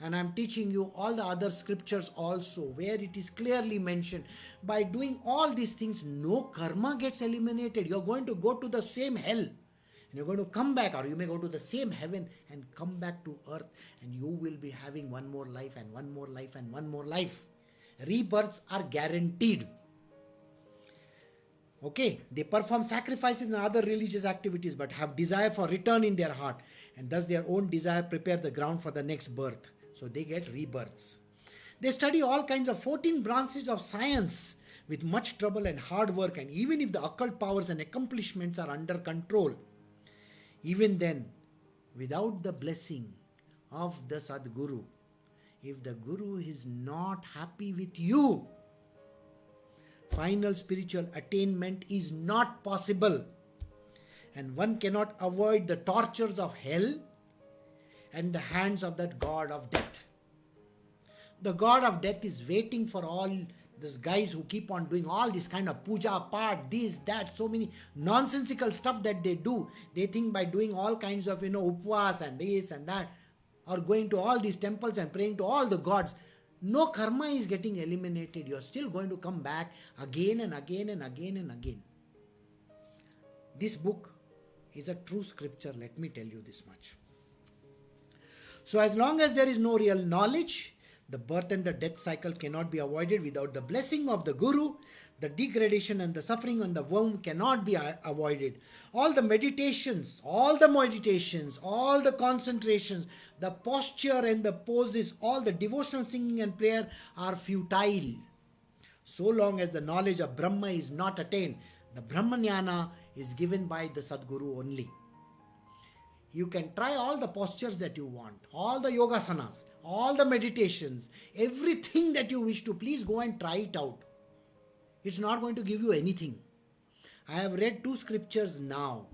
and I am teaching you all the other scriptures also, where it is clearly mentioned, by doing all these things, no karma gets eliminated. You are going to go to the same hell, and you're going to come back, or you may go to the same heaven and come back to earth, and you will be having one more life and one more life and one more life. Rebirths are guaranteed. Okay, they perform sacrifices and other religious activities, but have desire for return in their heart, and thus their own desire prepare the ground for the next birth. So they get rebirths. They study all kinds of 14 branches of science with much trouble and hard work, and even if the occult powers and accomplishments are under control, even then, without the blessing of the Sadguru, if the Guru is not happy with you, final spiritual attainment is not possible, and one cannot avoid the tortures of hell and the hands of that god of death. The god of death is waiting for all these guys who keep on doing all this kind of puja, part, this, that, so many nonsensical stuff that they do. They think by doing all kinds of, upvas and this and that, or going to all these temples and praying to all the gods, no karma is getting eliminated. You are still going to come back again and again and again and again. This book is a true scripture, let me tell you this much. So as long as there is no real knowledge, the birth and the death cycle cannot be avoided. Without the blessing of the Guru, the degradation and the suffering on the womb cannot be avoided. All the meditations, all the concentrations, the posture and the poses, all the devotional singing and prayer are futile. So long as the knowledge of Brahma is not attained, the Brahmanyana is given by the Sadguru only. You can try all the postures that you want, all the yogasanas, all the meditations, everything that you wish to. Please go and try it out. It's not going to give you anything. I have read 2 scriptures now.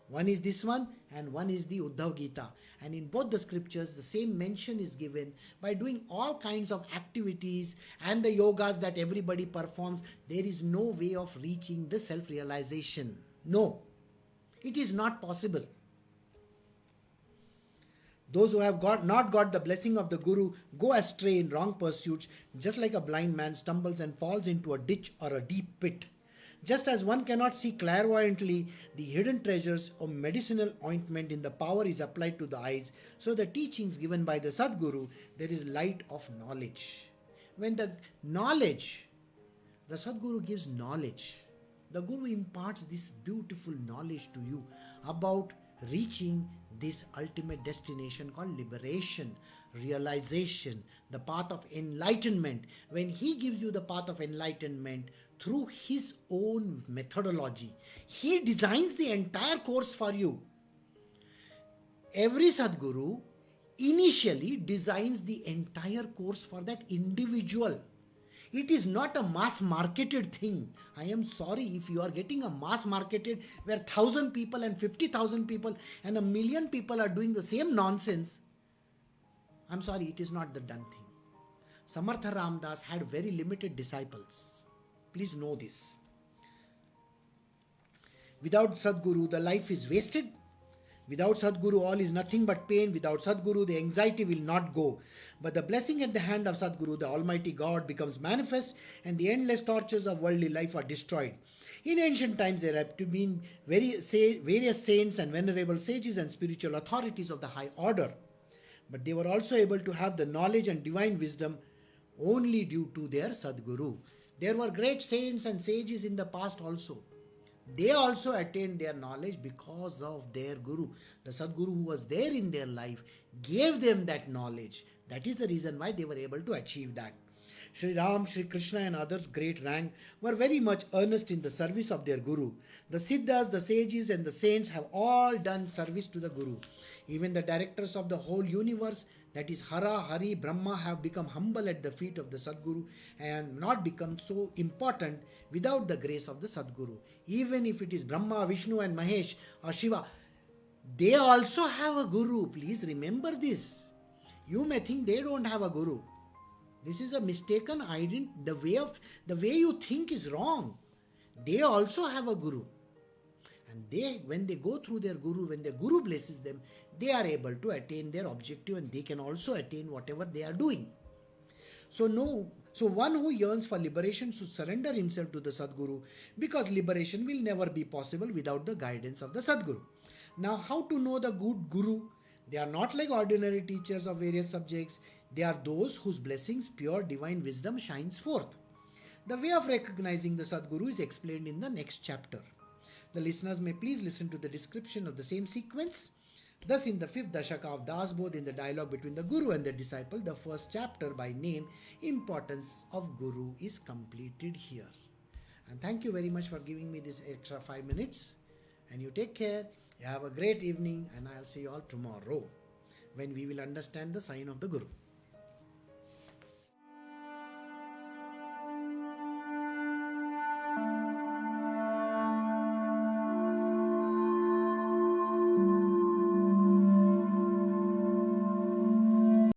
One is this one and one is the Uddhav Gita. And in both the scriptures, the same mention is given. By doing all kinds of activities and the yogas that everybody performs, there is no way of reaching the self-realization. No, it is not possible. Those who have not got the blessing of the Guru go astray in wrong pursuits, just like a blind man stumbles and falls into a ditch or a deep pit. Just as one cannot see clairvoyantly the hidden treasures of medicinal ointment in the power is applied to the eyes, so the teachings given by the Sadguru, there is light of knowledge. When the Sadguru gives knowledge, the Guru imparts this beautiful knowledge to you about reaching this ultimate destination called liberation, realization, the path of enlightenment. When he gives you the path of enlightenment through his own methodology, he designs the entire course for you. Every Sadguru initially designs the entire course for that individual. It is not a mass marketed thing. I am sorry if you are getting a mass marketed where 1,000 people and 50,000 people and 1,000,000 people are doing the same nonsense. I'm sorry, it is not the done thing. Samartha Ramdas had very limited disciples. Please know this. Without Sadguru, the life is wasted. Without Sadguru, all is nothing but pain. Without Sadguru, the anxiety will not go. But the blessing at the hand of Sadguru, the Almighty God, becomes manifest, and the endless tortures of worldly life are destroyed. In ancient times, there have been various saints and venerable sages and spiritual authorities of the high order. But they were also able to have the knowledge and divine wisdom only due to their Sadguru. There were great saints and sages in the past also. They also attained their knowledge because of their Guru. The Sadguru who was there in their life gave them that knowledge. That is the reason why they were able to achieve that. Sri Ram, Sri Krishna and others great rank were very much earnest in the service of their Guru. The Siddhas, the sages and the saints have all done service to the Guru. Even the directors of the whole universe, that is Hara, Hari, Brahma, have become humble at the feet of the Sadguru and not become so important without the grace of the Sadguru. Even if it is Brahma, Vishnu and Mahesh or Shiva, they also have a guru. Please remember this. You may think they don't have a guru. This is a mistaken identity. The way you think is wrong. They also have a guru. And when they go through their guru, when their guru blesses them, they are able to attain their objective and they can also attain whatever they are doing. So one who yearns for liberation should surrender himself to the Sadguru, because liberation will never be possible without the guidance of the Sadguru. Now, how to know the good guru? They are not like ordinary teachers of various subjects. They are those whose blessings, pure divine wisdom shines forth. The way of recognizing the Sadguru is explained in the next chapter. The listeners may please listen to the description of the same sequence. Thus, in the 5th Dashaka of Dasbodh, in the dialogue between the Guru and the disciple, the first chapter by name, Importance of Guru, is completed here. And thank you very much for giving me this extra 5 minutes. And you take care. You have a great evening, and I'll see you all tomorrow when we will understand the sign of the Guru.